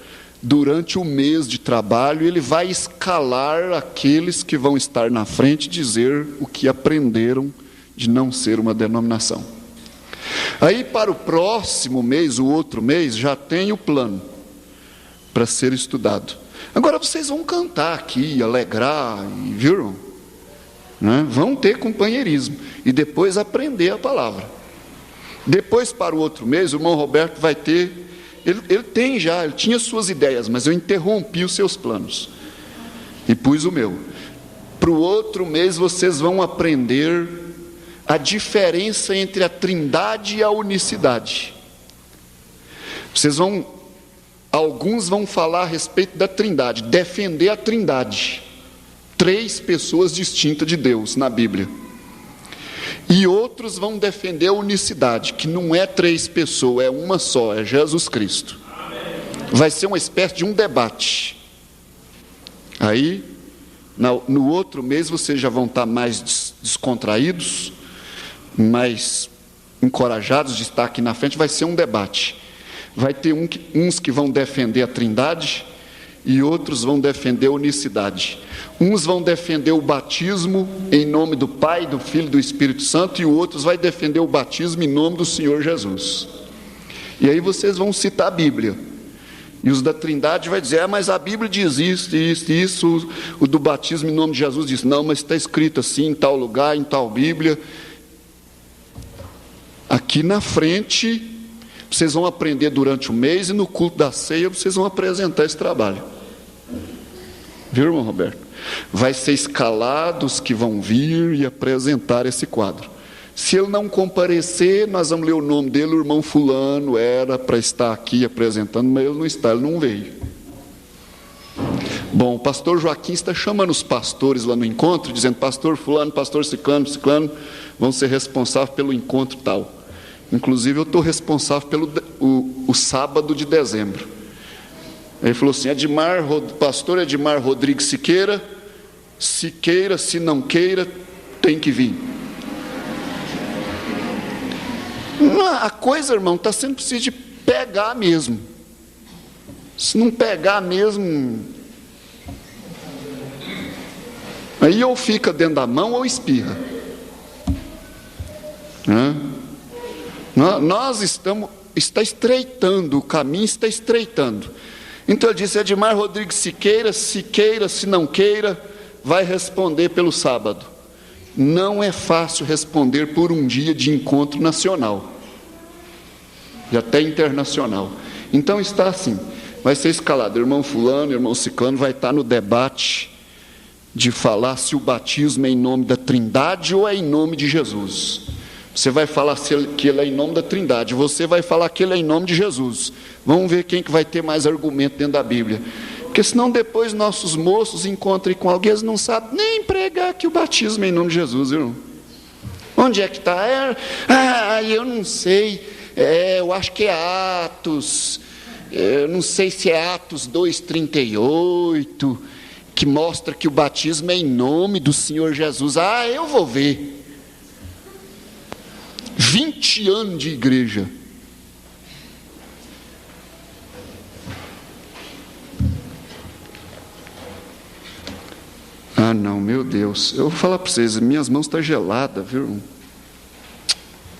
durante o mês de trabalho, ele vai escalar aqueles que vão estar na frente e dizer o que aprenderam de não ser uma denominação. Aí, para o próximo mês, o outro mês, já tem o plano para ser estudado. Agora, vocês vão cantar aqui, alegrar, viram? Né? Vão ter companheirismo e depois aprender a palavra. Depois, para o outro mês, o irmão Roberto vai ter, ele tinha suas ideias, mas eu interrompi os seus planos e pus o meu. Para o outro mês vocês vão aprender a diferença entre a trindade e a unicidade. Alguns vão falar a respeito da trindade, defender a trindade. 3 pessoas distintas de Deus na Bíblia. E outros vão defender a unicidade, que não é 3 pessoas, é uma só, é Jesus Cristo. Vai ser uma espécie de um debate. Aí, no outro mês, vocês já vão estar mais descontraídos, mais encorajados de estar aqui na frente. Vai ser um debate. Vai ter uns que vão defender a Trindade e outros vão defender a unicidade. Uns vão defender o batismo em nome do Pai, do Filho e do Espírito Santo, e outros vão defender o batismo em nome do Senhor Jesus. E aí vocês vão citar a Bíblia. E os da Trindade vai dizer, mas a Bíblia diz isso. O do batismo em nome de Jesus diz, não, mas está escrito assim, em tal lugar, em tal Bíblia. Aqui na frente, vocês vão aprender durante o mês, e no culto da ceia vocês vão apresentar esse trabalho. Viu, irmão Roberto? Vai ser escalados que vão vir e apresentar esse quadro. Se ele não comparecer, nós vamos ler o nome dele, o irmão fulano era para estar aqui apresentando, mas ele não está, ele não veio. Bom, o pastor Joaquim está chamando os pastores lá no encontro, dizendo, pastor fulano, pastor ciclano, vão ser responsáveis pelo encontro tal. Inclusive eu estou responsável pelo o sábado de dezembro. Ele falou assim, pastor Edmar Rodrigues Siqueira, se queira, se não queira, tem que vir. A coisa, irmão, está sendo preciso de pegar mesmo. Se não pegar mesmo, aí ou fica dentro da mão ou espirra. Nós está estreitando, o caminho está estreitando. Então ele disse, Edmar Rodrigues Siqueira, se queira, se não queira, vai responder pelo sábado. Não é fácil responder por um dia de encontro nacional e até internacional. Então está assim, vai ser escalado, irmão fulano, irmão ciclano, vai estar no debate de falar se o batismo é em nome da Trindade ou é em nome de Jesus. Você vai falar que ele é em nome da Trindade, você vai falar que ele é em nome de Jesus. Vamos ver quem que vai ter mais argumento dentro da Bíblia. Porque senão depois nossos moços encontrem com alguém, eles não sabem nem pregar que o batismo é em nome de Jesus, irmão. Onde é que está? Eu não sei, eu acho que é Atos, eu não sei se é Atos 2,38, que mostra que o batismo é em nome do Senhor Jesus. Eu vou ver. 20 anos de igreja. Não, meu Deus. Eu vou falar para vocês, minhas mãos estão geladas, viu?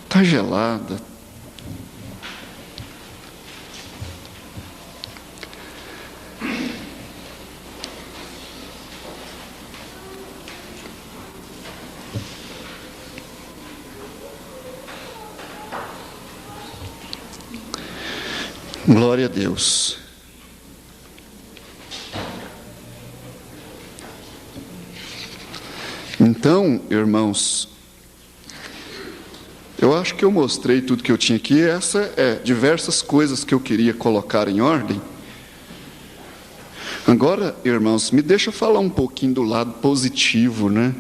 Está gelada. Glória a Deus. Então, irmãos, eu acho que eu mostrei tudo que eu tinha aqui. Essa diversas coisas que eu queria colocar em ordem. Agora, irmãos, me deixa falar um pouquinho do lado positivo, né?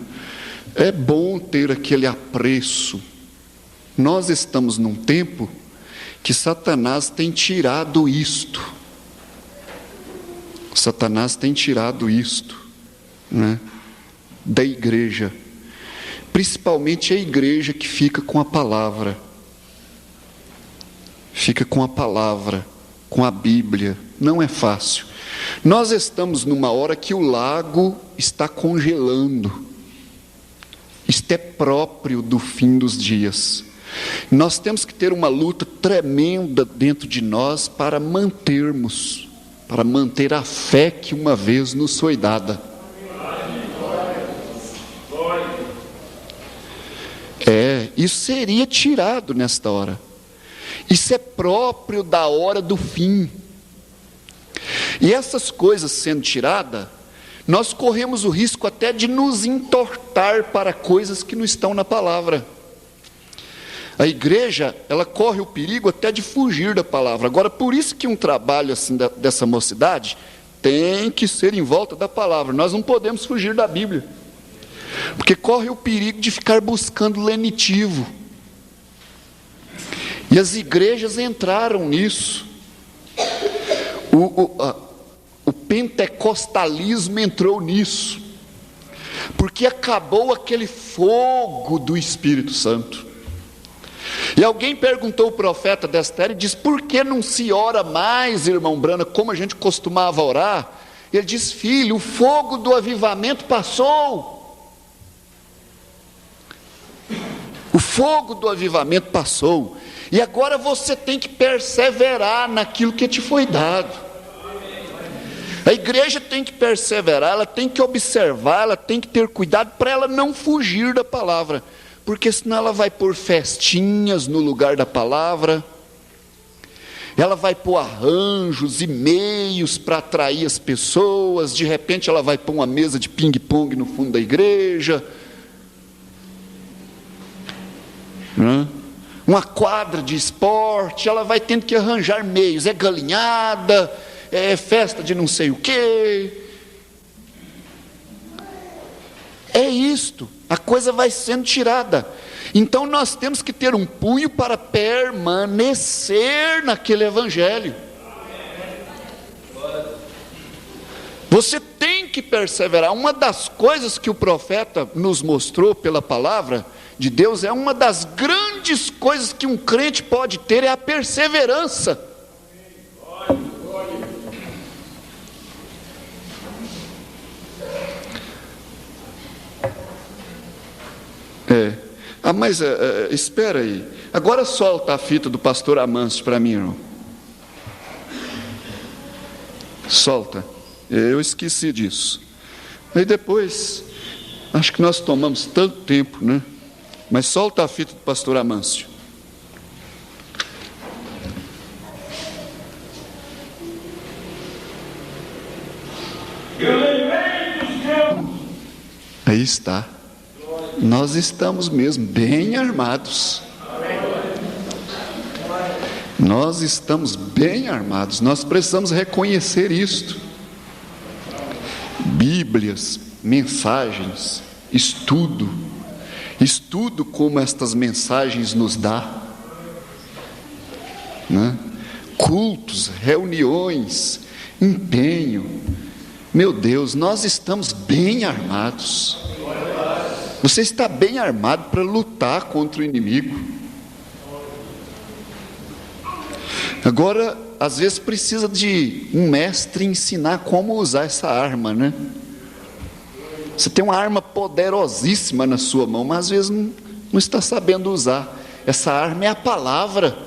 É bom ter aquele apreço. Nós estamos num tempo que Satanás tem tirado isto. Satanás tem tirado isto, né, da igreja. Principalmente a igreja que fica com a palavra. Fica com a palavra, com a Bíblia. Não é fácil. Nós estamos numa hora que o lago está congelando. Isto é próprio do fim dos dias. Nós temos que ter uma luta tremenda dentro de nós para manter a fé que uma vez nos foi dada. Isso seria tirado nesta hora. Isso é próprio da hora do fim. E essas coisas sendo tiradas, nós corremos o risco até de nos entortar para coisas que não estão na palavra. A igreja, ela corre o perigo até de fugir da palavra. Agora, por isso que um trabalho assim dessa mocidade tem que ser em volta da palavra. Nós não podemos fugir da Bíblia, porque corre o perigo de ficar buscando lenitivo. E as igrejas entraram nisso. O pentecostalismo entrou nisso, porque acabou aquele fogo do Espírito Santo. E alguém perguntou ao profeta Destero e disse: por que não se ora mais, irmão Brana, como a gente costumava orar? Ele diz: filho, o fogo do avivamento passou. O fogo do avivamento passou. E agora você tem que perseverar naquilo que te foi dado. A igreja tem que perseverar, ela tem que observar, ela tem que ter cuidado para ela não fugir da palavra, porque senão ela vai pôr festinhas no lugar da palavra, ela vai pôr arranjos e meios para atrair as pessoas. De repente ela vai pôr uma mesa de ping-pong no fundo da igreja, uma quadra de esporte, ela vai tendo que arranjar meios, é galinhada, é festa de não sei o quê. É isto, a coisa vai sendo tirada. Então nós temos que ter um punho para permanecer naquele evangelho. Você tem que perseverar. Uma das coisas que o profeta nos mostrou pela palavra de Deus, é uma das grandes coisas que um crente pode ter, é a perseverança. Mas espera aí, agora solta a fita do pastor Amâncio para mim, irmão. Solta, eu esqueci disso. Aí depois, acho que nós tomamos tanto tempo, né? Mas solta a fita do pastor Amâncio. Aí está. Nós estamos mesmo bem armados. Nós estamos bem armados. Nós precisamos reconhecer isto. Bíblias, mensagens, estudo como estas mensagens nos dá, né? Cultos, reuniões, empenho. Meu Deus, nós estamos bem armados. Você está bem armado para lutar contra o inimigo. Agora, às vezes precisa de um mestre ensinar como usar essa arma, né? Você tem uma arma poderosíssima na sua mão, mas às vezes não está sabendo usar. Essa arma é a palavra.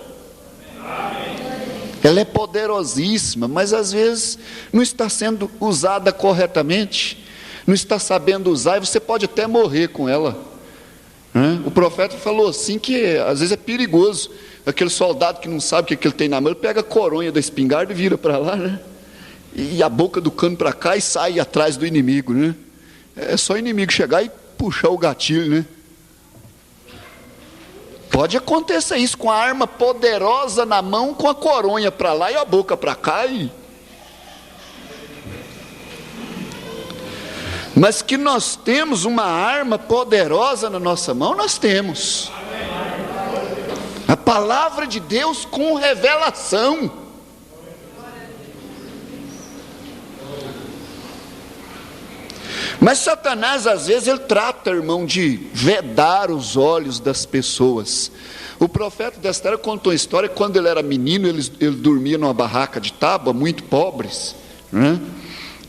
Ela é poderosíssima, mas às vezes não está sendo usada corretamente, não está sabendo usar, e você pode até morrer com ela, né? O profeta falou assim que às vezes é perigoso. Aquele soldado que não sabe o que ele tem na mão, ele pega a coronha da espingarda e vira para lá, né? E a boca do cano para cá e sai atrás do inimigo, né? É só o inimigo chegar e puxar o gatilho, né? Pode acontecer isso com a arma poderosa na mão, com a coronha para lá e a boca para cá. Mas que nós temos uma arma poderosa na nossa mão, nós temos. A palavra de Deus com revelação. Mas Satanás, às vezes, ele trata, irmão, de vedar os olhos das pessoas. O profeta Destero contou uma história que quando ele era menino, ele dormia numa barraca de tábua, muito pobres, né?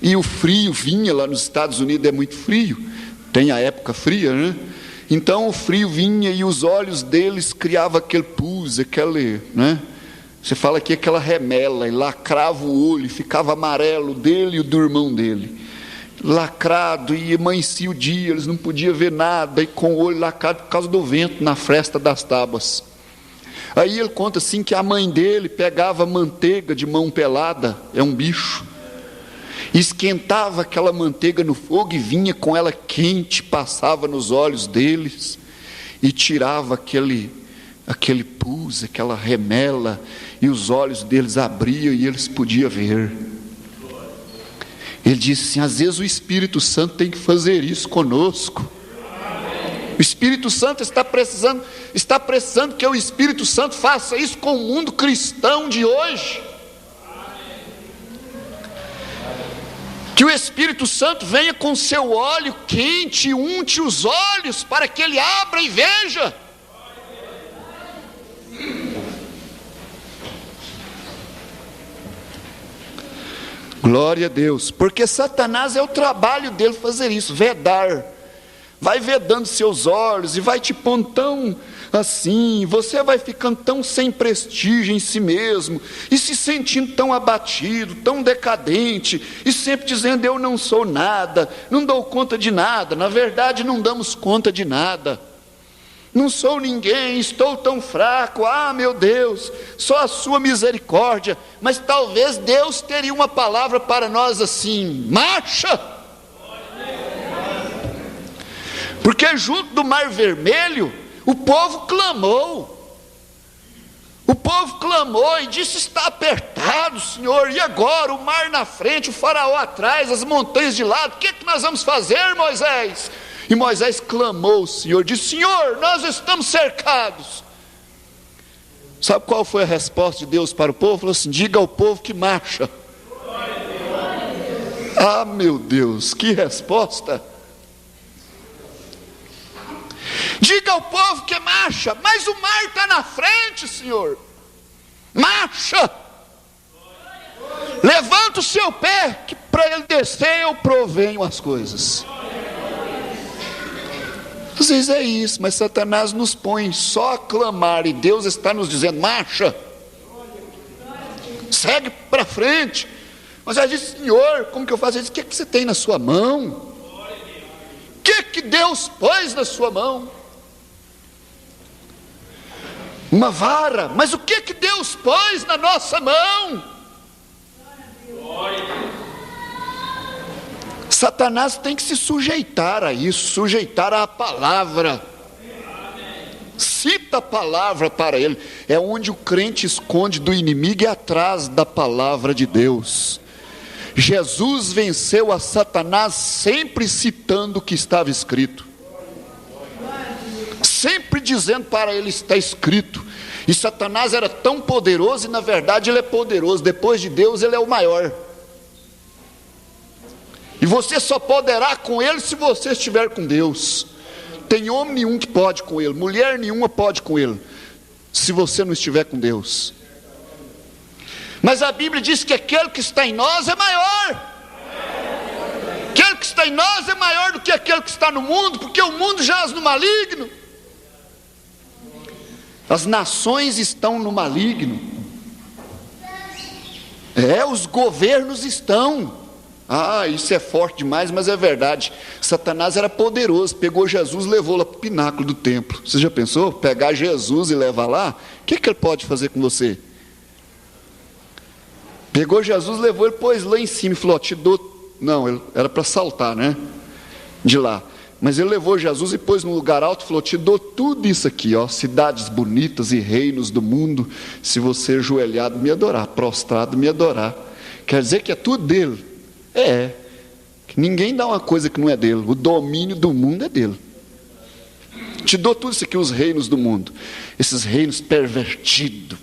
E o frio vinha, lá nos Estados Unidos é muito frio, tem a época fria, né? Então o frio vinha e os olhos deles criavam aquele pus, aquele, né? Você fala aqui aquela remela, e lacrava o olho, ficava amarelo dele e o do irmão dele. Lacrado, e amanhecia o dia, eles não podiam ver nada, e com o olho lacrado por causa do vento na fresta das tábuas. Aí ele conta assim que a mãe dele pegava manteiga de mão pelada, é um bicho, esquentava aquela manteiga no fogo e vinha com ela quente, passava nos olhos deles e tirava aquele pus, aquela remela, e os olhos deles abriam e eles podiam ver. Ele disse assim: às vezes o Espírito Santo tem que fazer isso conosco. O Espírito Santo está precisando que o Espírito Santo faça isso com o mundo cristão de hoje. Que o Espírito Santo venha com seu óleo quente e unte os olhos para que ele abra e veja. Glória a Deus, porque Satanás é o trabalho dele fazer isso, vedar. Vai vedando seus olhos e vai te pondo tão assim, você vai ficando tão sem prestígio em si mesmo, e se sentindo tão abatido, tão decadente, e sempre dizendo: eu não sou nada, não dou conta de nada. Na verdade não damos conta de nada, não sou ninguém, estou tão fraco, ah meu Deus, só a sua misericórdia. Mas talvez Deus teria uma palavra para nós assim: marcha! Porque junto do Mar Vermelho, o povo clamou. O povo clamou e disse: está apertado, Senhor, e agora? O mar na frente, o faraó atrás, as montanhas de lado, o que nós vamos fazer, Moisés? E Moisés clamou ao Senhor, disse: Senhor, nós estamos cercados. Sabe qual foi a resposta de Deus para o povo? Ele falou assim: diga ao povo que marcha. Ah, meu Deus, que resposta! Diga ao povo que marcha, mas o mar está na frente, Senhor. Marcha! Levanta o seu pé, que para ele descer eu provenho as coisas. Às vezes é isso, mas Satanás nos põe só a clamar, e Deus está nos dizendo: marcha, segue para frente. Mas ela diz: Senhor, como que eu faço isso? O que você tem na sua mão? O que Deus pôs na sua mão? Uma vara. Mas o que Deus pôs na nossa mão? Satanás tem que se sujeitar a isso, sujeitar à palavra. Cita a palavra para ele. É onde o crente esconde do inimigo, e atrás da palavra de Deus. Jesus venceu a Satanás sempre citando o que estava escrito, sempre dizendo para ele: está escrito. E Satanás era tão poderoso, e na verdade ele é poderoso, depois de Deus ele é o maior. E você só poderá com ele se você estiver com Deus. Tem homem nenhum que pode com ele, mulher nenhuma pode com ele, se você não estiver com Deus. Mas a Bíblia diz que aquele que está em nós é maior. Aquele que está em nós é maior do que aquele que está no mundo, porque o mundo jaz no maligno. As nações estão no maligno. Os governos estão. Ah, isso é forte demais, mas é verdade. Satanás era poderoso, pegou Jesus e levou lá para o pináculo do templo. Você já pensou? Pegar Jesus e levar lá? O que ele pode fazer com você? Pegou Jesus, levou ele, pôs lá em cima e falou: te dou. Não, ele era para saltar, né? De lá. Mas ele levou Jesus e pôs num lugar alto e falou: te dou tudo isso aqui, ó, cidades bonitas e reinos do mundo, se você ajoelhado me adorar, prostrado me adorar. Quer dizer que é tudo dele? Que ninguém dá uma coisa que não é dele. O domínio do mundo é dele. Te dou tudo isso aqui, os reinos do mundo, esses reinos pervertidos,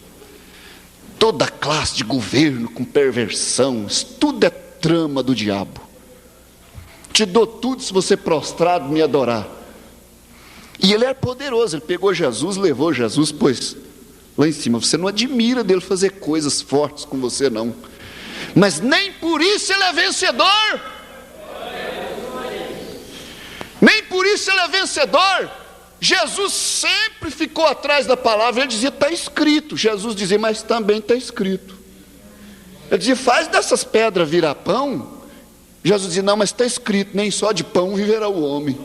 toda classe de governo com perversão, isso tudo é trama do diabo. Te dou tudo se você prostrado me adorar. E ele era poderoso, ele pegou Jesus, levou Jesus, pôs lá em cima. Você não admira dele fazer coisas fortes com você, não. Mas nem por isso ele é vencedor. Nem por isso ele é vencedor. Jesus sempre ficou atrás da palavra. Ele dizia: está escrito. Jesus dizia: mas também está escrito. Ele dizia: faz dessas pedras virar pão. Jesus dizia: não, mas está escrito, nem só de pão viverá o homem.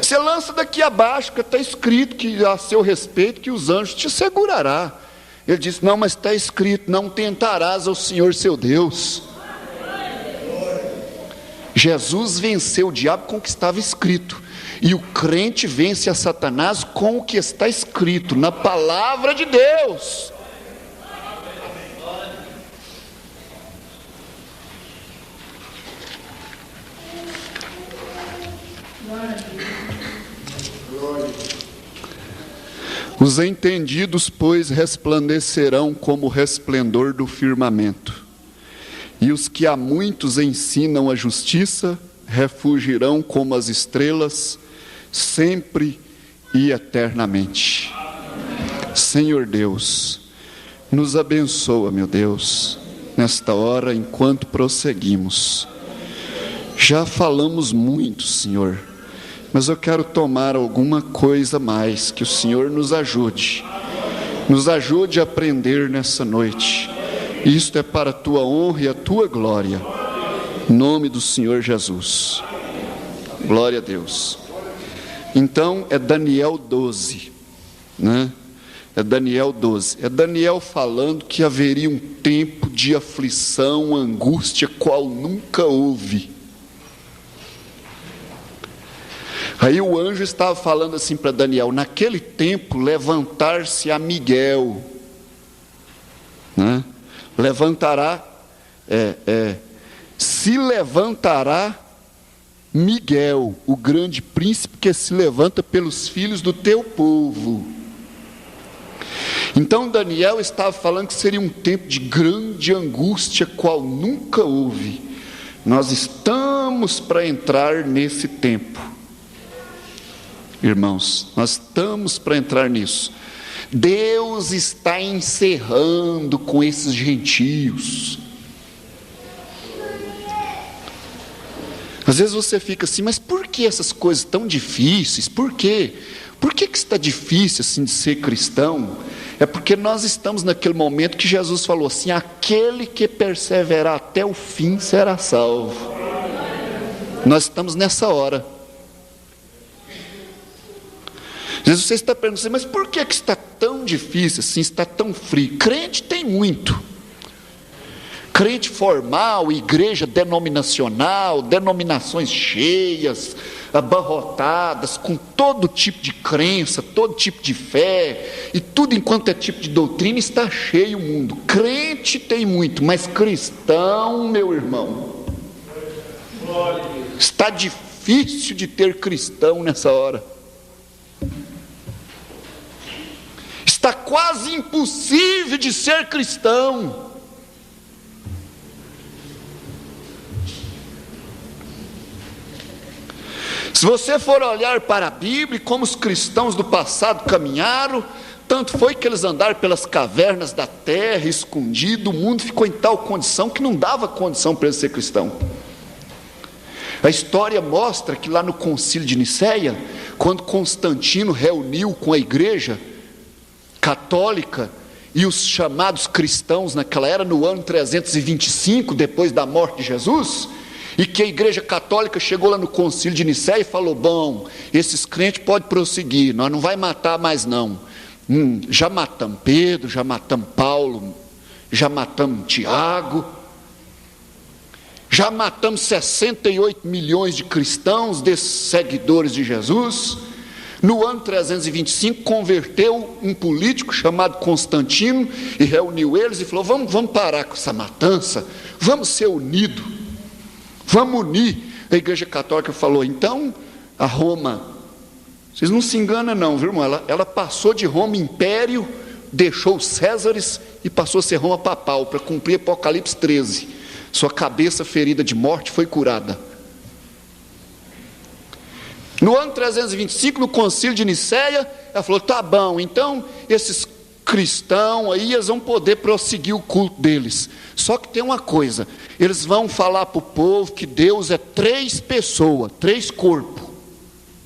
Você lança daqui abaixo, que está escrito que a seu respeito, que os anjos te segurará. Ele disse: não, mas está escrito, não tentarás ao Senhor seu Deus. Jesus venceu o diabo com o que estava escrito, e o crente vence a Satanás com o que está escrito na palavra de Deus. Os entendidos, pois, resplandecerão como o resplendor do firmamento, e os que a muitos ensinam a justiça refugirão como as estrelas, sempre e eternamente. Senhor Deus, nos abençoa, meu Deus, nesta hora enquanto prosseguimos. Já falamos muito, Senhor, mas eu quero tomar alguma coisa mais, que o Senhor nos ajude a aprender nessa noite. Isto é para a tua honra e a tua glória, em nome do Senhor Jesus. Glória a Deus. Então é Daniel 12, né? É Daniel 12. É Daniel falando que haveria um tempo de aflição, angústia, qual nunca houve. Aí o anjo estava falando assim para Daniel: naquele tempo levantar-se-á Miguel, né? Se levantará Miguel, o grande príncipe que se levanta pelos filhos do teu povo. Então Daniel estava falando que seria um tempo de grande angústia, qual nunca houve. Nós estamos para entrar nesse tempo, irmãos, nós estamos para entrar nisso. Deus está encerrando com esses gentios. Às vezes você fica assim, mas por que essas coisas tão difíceis? Por quê? Por que está difícil assim de ser cristão? É porque nós estamos naquele momento que Jesus falou assim: aquele que perseverar até o fim será salvo. Nós estamos nessa hora. Às vezes você está perguntando assim, mas por que está tão difícil assim, está tão frio? Crente tem muito. Crente formal, igreja denominacional, denominações cheias, abarrotadas, com todo tipo de crença, todo tipo de fé, e tudo enquanto é tipo de doutrina, está cheio o mundo. Crente tem muito, mas cristão, meu irmão, está difícil de ter cristão nessa hora. Está quase impossível de ser cristão. Se você for olhar para a Bíblia, como os cristãos do passado caminharam, tanto foi que eles andaram pelas cavernas da terra, escondido, o mundo ficou em tal condição que não dava condição para ele ser cristão. A história mostra que lá no concílio de Nicéia, quando Constantino reuniu com a igreja católica e os chamados cristãos naquela era, no ano 325, depois da morte de Jesus, e que a igreja católica chegou lá no concílio de Nicéia e falou: bom, esses crentes podem prosseguir, nós não vai matar mais não. Já matamos Pedro, já matamos Paulo, já matamos Tiago, já matamos 68 milhões de cristãos, desses seguidores de Jesus. No ano 325 converteu um político chamado Constantino e reuniu eles e falou: vamos parar com essa matança, vamos ser unidos, vamos unir. A igreja católica falou: então a Roma, vocês não se enganam não, viu irmão? Ela passou de Roma império, deixou os Césares e passou a ser Roma papal, para cumprir Apocalipse 13. Sua cabeça ferida de morte foi curada. No ano 325, no concílio de Nicéia, ela falou: tá bom, então esses cristãos aí, eles vão poder prosseguir o culto deles. Só que tem uma coisa: eles vão falar para o povo que Deus é 3 pessoas, 3 corpos.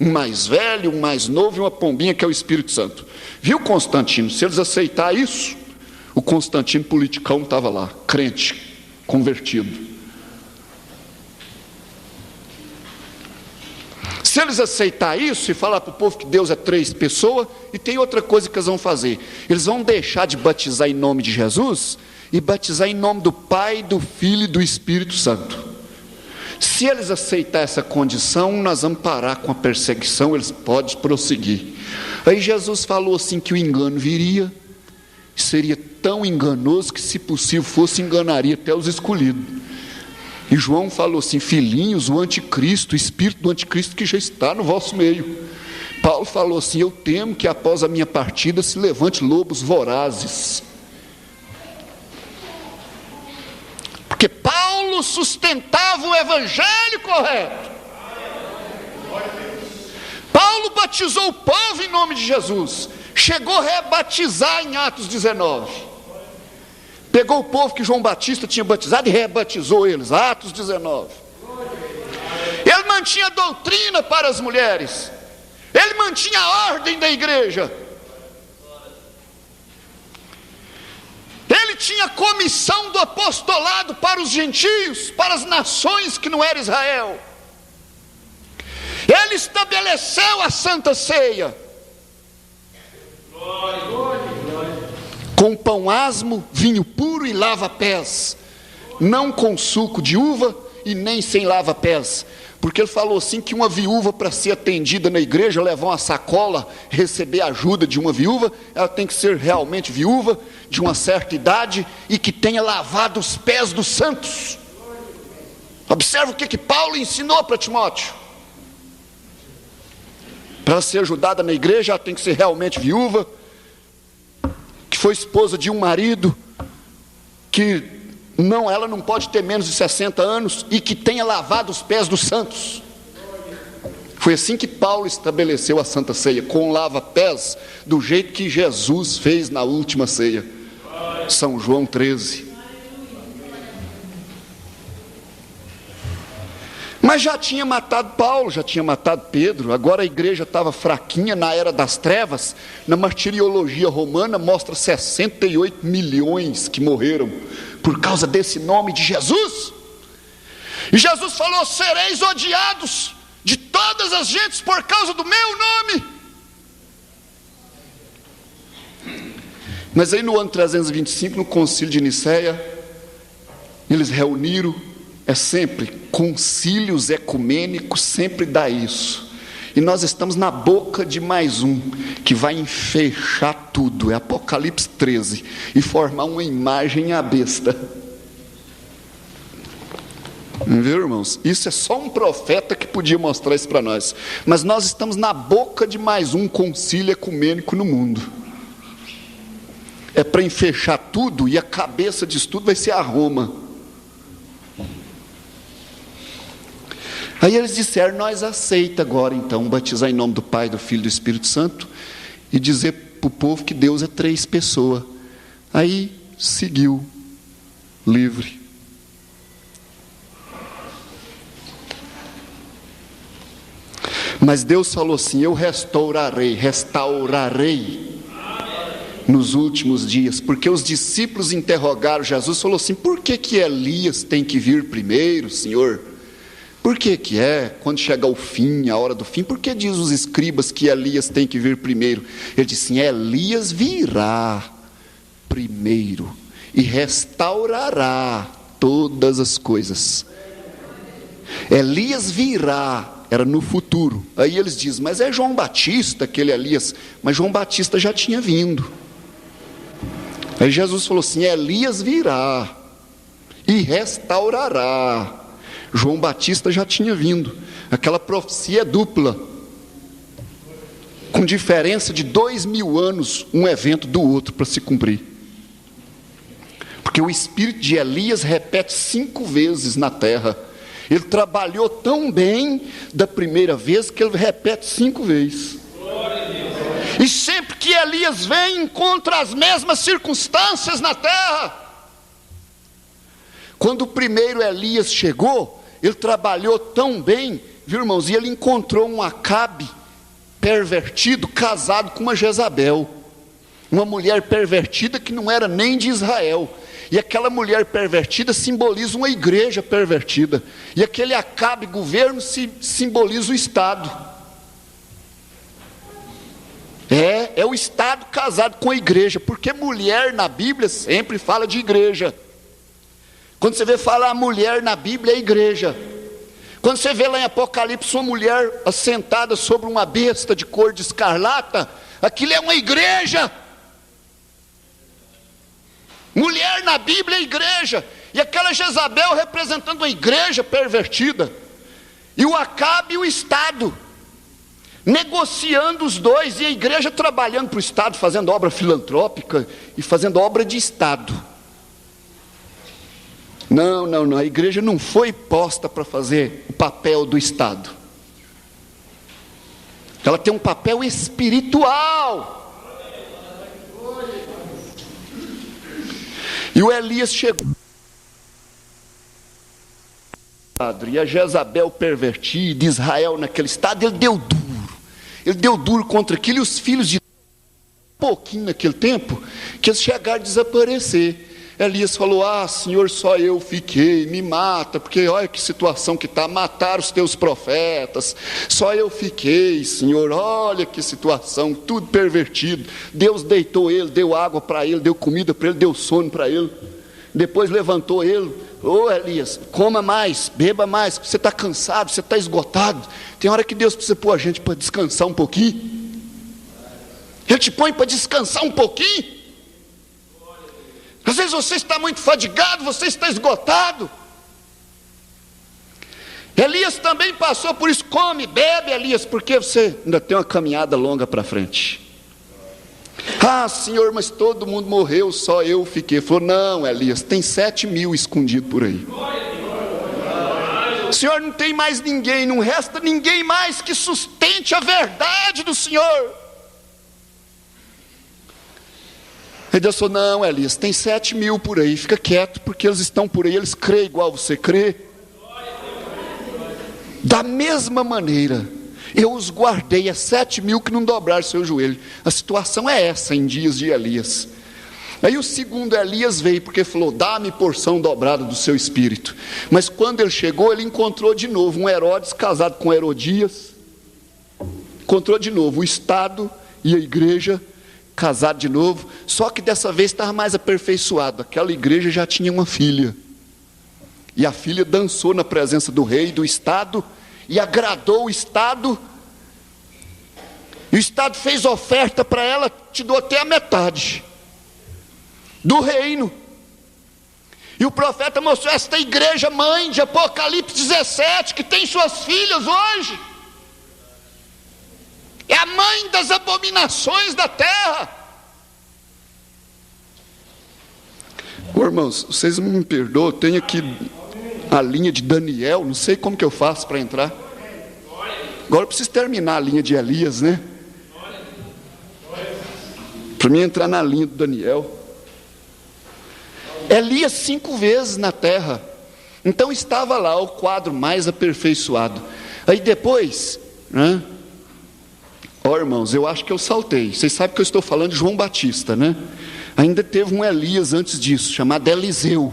Um mais velho, um mais novo e uma pombinha, que é o Espírito Santo. Viu, Constantino? Se eles aceitarem isso, o Constantino politicão estava lá, crente, convertido. Se eles aceitarem isso e falar para o povo que Deus é 3 pessoas, e tem outra coisa que eles vão fazer: eles vão deixar de batizar em nome de Jesus e batizar em nome do Pai, do Filho e do Espírito Santo. Se eles aceitarem essa condição, nós vamos parar com a perseguição, eles podem prosseguir. Aí Jesus falou assim que o engano viria, seria tão enganoso que, se possível fosse, enganaria até os escolhidos. E João falou assim: filhinhos, o anticristo, o espírito do anticristo que já está no vosso meio, Paulo falou assim: eu temo que após a minha partida se levante lobos vorazes. Porque Paulo sustentava o evangelho correto. Paulo batizou o povo em nome de Jesus. Chegou a rebatizar em Atos 19. Pegou o povo que João Batista tinha batizado e rebatizou eles. Atos 19. Ele mantinha doutrina para as mulheres. Ele mantinha a ordem da igreja. Ele tinha comissão do apostolado para os gentios, para as nações que não era Israel. Ele estabeleceu a Santa Ceia. Com pão asmo, vinho puro e lava-pés, não com suco de uva e nem sem lava-pés. Porque ele falou assim que uma viúva, para ser atendida na igreja, levar uma sacola, receber ajuda de uma viúva, ela tem que ser realmente viúva, de uma certa idade, e que tenha lavado os pés dos santos. Observa o que Paulo ensinou para Timóteo. Para ser ajudada na igreja, ela tem que ser realmente viúva, que foi esposa de um marido, que ela não pode ter menos de 60 anos, e que tenha lavado os pés dos santos. Foi assim que Paulo estabeleceu a Santa Ceia, com lava-pés, do jeito que Jesus fez na última ceia. São João 13. Mas já tinha matado Paulo, já tinha matado Pedro. Agora a igreja estava fraquinha na era das trevas. Na martiriologia romana mostra 68 milhões que morreram por causa desse nome de Jesus. E Jesus falou: sereis odiados de todas as gentes por causa do meu nome. Mas aí no ano 325, no concílio de Nicéia, eles reuniram. É sempre concílios ecumênicos, sempre dá isso. E nós estamos na boca de mais um que vai enfechar tudo. É Apocalipse 13. E formar uma imagem à besta. Viu, irmãos? Isso é só um profeta que podia mostrar isso para nós. Mas nós estamos na boca de mais um concílio ecumênico no mundo. É para enfechar tudo, e a cabeça disso tudo vai ser a Roma. Aí eles disseram: nós aceita agora então batizar em nome do Pai, do Filho e do Espírito Santo, e dizer para o povo que Deus é 3 pessoas. Aí seguiu livre. Mas Deus falou assim: eu restaurarei nos últimos dias. Porque os discípulos interrogaram Jesus, falou assim: por que Elias tem que vir primeiro, Senhor? Por que quando chegar o fim, a hora do fim, por que diz os escribas que Elias tem que vir primeiro? Ele disse assim: Elias virá primeiro e restaurará todas as coisas. Elias virá, era no futuro. Aí eles dizem: mas é João Batista aquele Elias. Mas João Batista já tinha vindo. Aí Jesus falou assim: Elias virá e restaurará. João Batista já tinha vindo. Aquela profecia é dupla, com diferença de 2000 anos, um evento do outro para se cumprir. Porque o espírito de Elias repete 5 vezes na terra. Ele trabalhou tão bem da primeira vez que ele repete 5 vezes. E sempre que Elias vem, encontra as mesmas circunstâncias na terra. Quando o primeiro Elias chegou, ele trabalhou tão bem, viu, irmãos? E ele encontrou um Acabe pervertido, casado com uma Jezabel, uma mulher pervertida que não era nem de Israel. E aquela mulher pervertida simboliza uma igreja pervertida. E aquele Acabe governo simboliza o Estado. É o Estado casado com a igreja, porque mulher na Bíblia sempre fala de igreja. Quando você vê falar mulher na Bíblia, é igreja. Quando você vê lá em Apocalipse uma mulher assentada sobre uma besta de cor de escarlata, aquilo é uma igreja. Mulher na Bíblia é igreja. E aquela Jezabel representando uma igreja pervertida. E o Acabe o Estado. negociando os dois, e a igreja trabalhando para o Estado, fazendo obra filantrópica e fazendo obra de Estado. Não, a igreja não foi posta para fazer o papel do Estado. Ela tem um papel espiritual. E o Elias chegou, e a Jezabel pervertida, Israel naquele estado, ele deu duro contra aquilo, e os filhos de um pouquinho naquele tempo, que eles chegaram a desaparecer. Elias falou: Senhor, só eu fiquei, me mata, porque olha que situação que está, mataram os teus profetas, só eu fiquei, Senhor, olha que situação, tudo pervertido. Deus deitou ele, deu água para ele, deu comida para ele, deu sono para ele, depois levantou ele: Elias, coma mais, beba mais, você está cansado, você está esgotado. Tem hora que Deus precisa pôr a gente para descansar um pouquinho. Ele te põe para descansar um pouquinho. Às vezes você está muito fadigado, você está esgotado. Elias também passou por isso. Come, bebe, Elias, porque você ainda tem uma caminhada longa para frente. Senhor, mas todo mundo morreu, só eu fiquei. Ele falou: não, Elias, tem 7.000 escondidos por aí. Senhor, não tem mais ninguém, não resta ninguém mais que sustente a verdade do Senhor. Aí Deus falou: não, Elias, tem 7.000 por aí, fica quieto, porque eles estão por aí, eles creem igual você crê. Da mesma maneira, eu os guardei, 7.000 que não dobraram seu joelho. A situação é essa em dias de Elias. Aí o segundo Elias veio, porque falou: dá-me porção dobrada do seu espírito. Mas quando ele chegou, ele encontrou de novo um Herodes casado com Herodias. Encontrou de novo o Estado e a igreja casado de novo, só que dessa vez estava mais aperfeiçoado. Aquela igreja já tinha uma filha, e a filha dançou na presença do rei e do Estado, e agradou o Estado, e o Estado fez oferta para ela: te dou até a metade do reino. E o profeta mostrou esta igreja mãe de Apocalipse 17, que tem suas filhas hoje, é a mãe das abominações da terra. Irmãos, vocês me perdoam, eu tenho aqui a linha de Daniel, não sei como que eu faço para entrar. Agora eu preciso terminar a linha de Elias, né? Para mim entrar na linha do Daniel. Elias 5 vezes na terra, então estava lá o quadro mais aperfeiçoado. Aí depois, né? Irmãos, eu acho que eu saltei. Vocês sabem que eu estou falando de João Batista, né? Ainda teve um Elias antes disso, chamado Eliseu.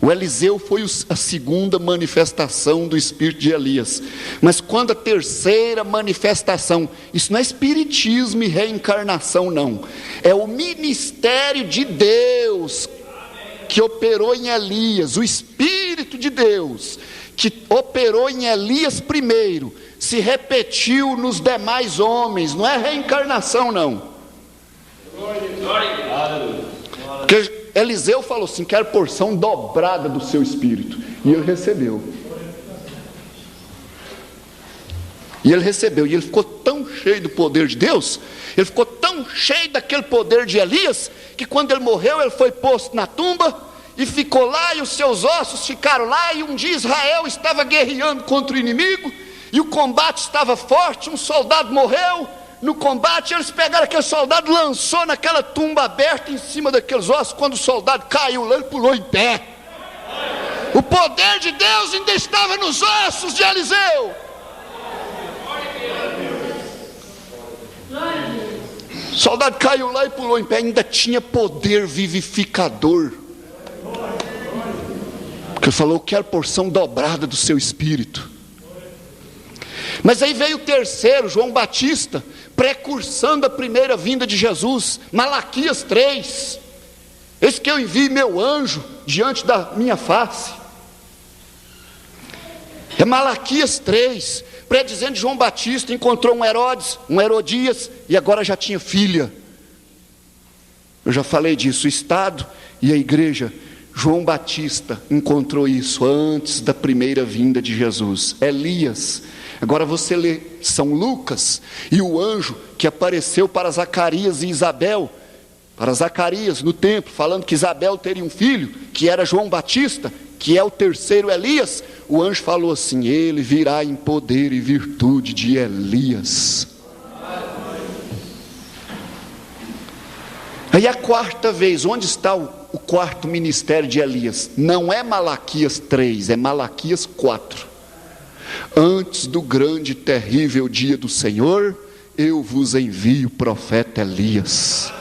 O Eliseu foi a segunda manifestação do Espírito de Elias. Mas quando a terceira manifestação, isso não é espiritismo e reencarnação, não. É o ministério de Deus que operou em Elias. O Espírito de Deus que operou em Elias primeiro, se repetiu nos demais homens. Não é reencarnação, não. Porque Eliseu falou assim: quero porção dobrada do seu espírito, e ele recebeu. E ele ficou tão cheio do poder de Deus, ele ficou tão cheio daquele poder de Elias, que quando ele morreu, ele foi posto na tumba e ficou lá, e os seus ossos ficaram lá. E um dia Israel estava guerreando contra o inimigo, e o combate estava forte, um soldado morreu no combate. Eles pegaram aquele soldado, lançou naquela tumba aberta em cima daqueles ossos. Quando o soldado caiu lá, ele pulou em pé. O poder de Deus ainda estava nos ossos de Eliseu. O soldado caiu lá e pulou em pé, ainda tinha poder vivificador, porque falou: quero porção dobrada do seu espírito. Mas aí veio o terceiro, João Batista, precursando a primeira vinda de Jesus. Malaquias 3: eis que eu envio meu anjo diante da minha face. É Malaquias 3, predizendo João Batista. Encontrou um Herodes, um Herodias, e agora já tinha filha. Eu já falei disso, o Estado e a igreja. João Batista encontrou isso antes da primeira vinda de Jesus. Elias Agora você lê São Lucas, e o anjo que apareceu para Zacarias e Isabel, para Zacarias no templo, falando que Isabel teria um filho, que era João Batista, que é o terceiro Elias. O anjo falou assim: ele virá em poder e virtude de Elias. Aí a quarta vez, onde está o quarto ministério de Elias? Não é Malaquias 3, é Malaquias 4. Antes do grande e terrível dia do Senhor, eu vos envio o profeta Elias.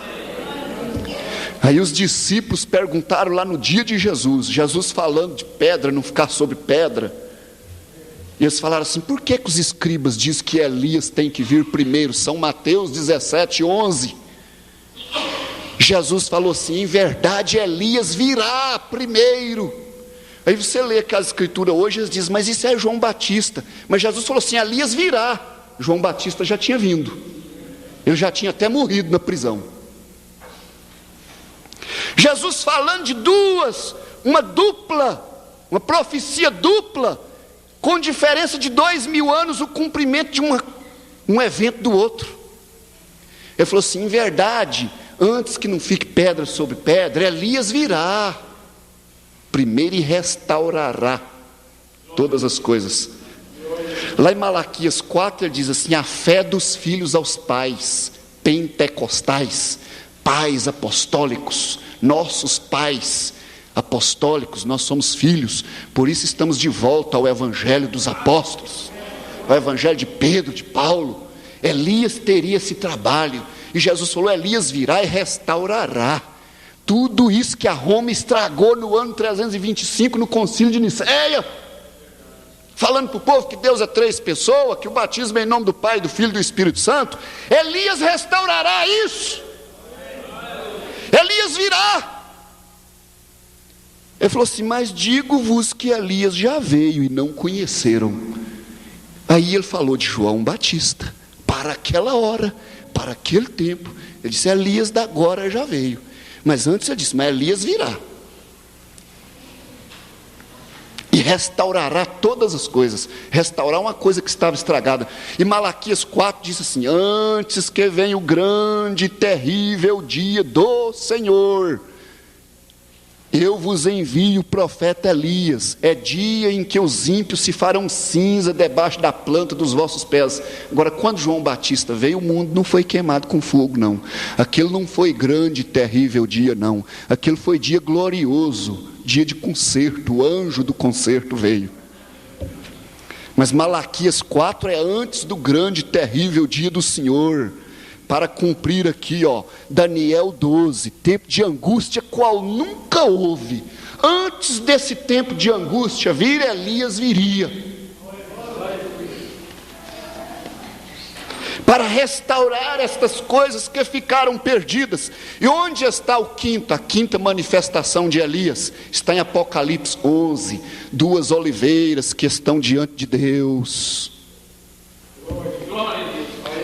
Aí os discípulos perguntaram lá no dia de Jesus falando de pedra, não ficar sobre pedra. E eles falaram assim: por que os escribas dizem que Elias tem que vir primeiro? São Mateus 17:11. Jesus falou assim: em verdade Elias virá primeiro. Aí você lê aquela escritura hoje, eles dizem: mas isso é João Batista. Mas Jesus falou assim: Elias virá. João Batista já tinha vindo, ele já tinha até morrido na prisão. Jesus falando de uma profecia dupla, com diferença de 2000 anos, o cumprimento de um evento do outro. Ele falou assim: em verdade, antes que não fique pedra sobre pedra, Elias virá primeiro e restaurará todas as coisas. Lá em Malaquias 4 ele diz assim: a fé dos filhos aos pais, pentecostais, pais apostólicos, nossos pais apostólicos, nós somos filhos, por isso estamos de volta ao evangelho dos apóstolos, ao evangelho de Pedro, de Paulo. Elias teria esse trabalho, e Jesus falou: Elias virá e restaurará tudo isso que a Roma estragou no ano 325, no concílio de Nicéia, falando para o povo que Deus é 3 pessoas, que o batismo é em nome do Pai, do Filho e do Espírito Santo. Elias restaurará isso. Elias virá. Ele falou assim: mas digo-vos que Elias já veio e não conheceram. Aí ele falou de João Batista, para aquela hora, para aquele tempo. Ele disse: Elias da agora já veio. Mas antes ele disse: mas Elias virá e restaurará todas as coisas. Restaurar uma coisa que estava estragada. E Malaquias 4 diz assim: antes que venha o grande e terrível dia do Senhor, eu vos envio o profeta Elias. É dia em que os ímpios se farão cinza debaixo da planta dos vossos pés. Agora, quando João Batista veio, o mundo não foi queimado com fogo, não. Aquilo não foi grande e terrível dia, não. Aquilo foi dia glorioso, dia de concerto. O anjo do concerto veio. Mas Malaquias 4 é antes do grande e terrível dia do Senhor, para cumprir aqui, Daniel 12, tempo de angústia qual nunca houve. Antes desse tempo de angústia vir Elias viria, para restaurar estas coisas que ficaram perdidas. E onde está a quinta manifestação de Elias? Está em Apocalipse 11, 2 oliveiras que estão diante de Deus.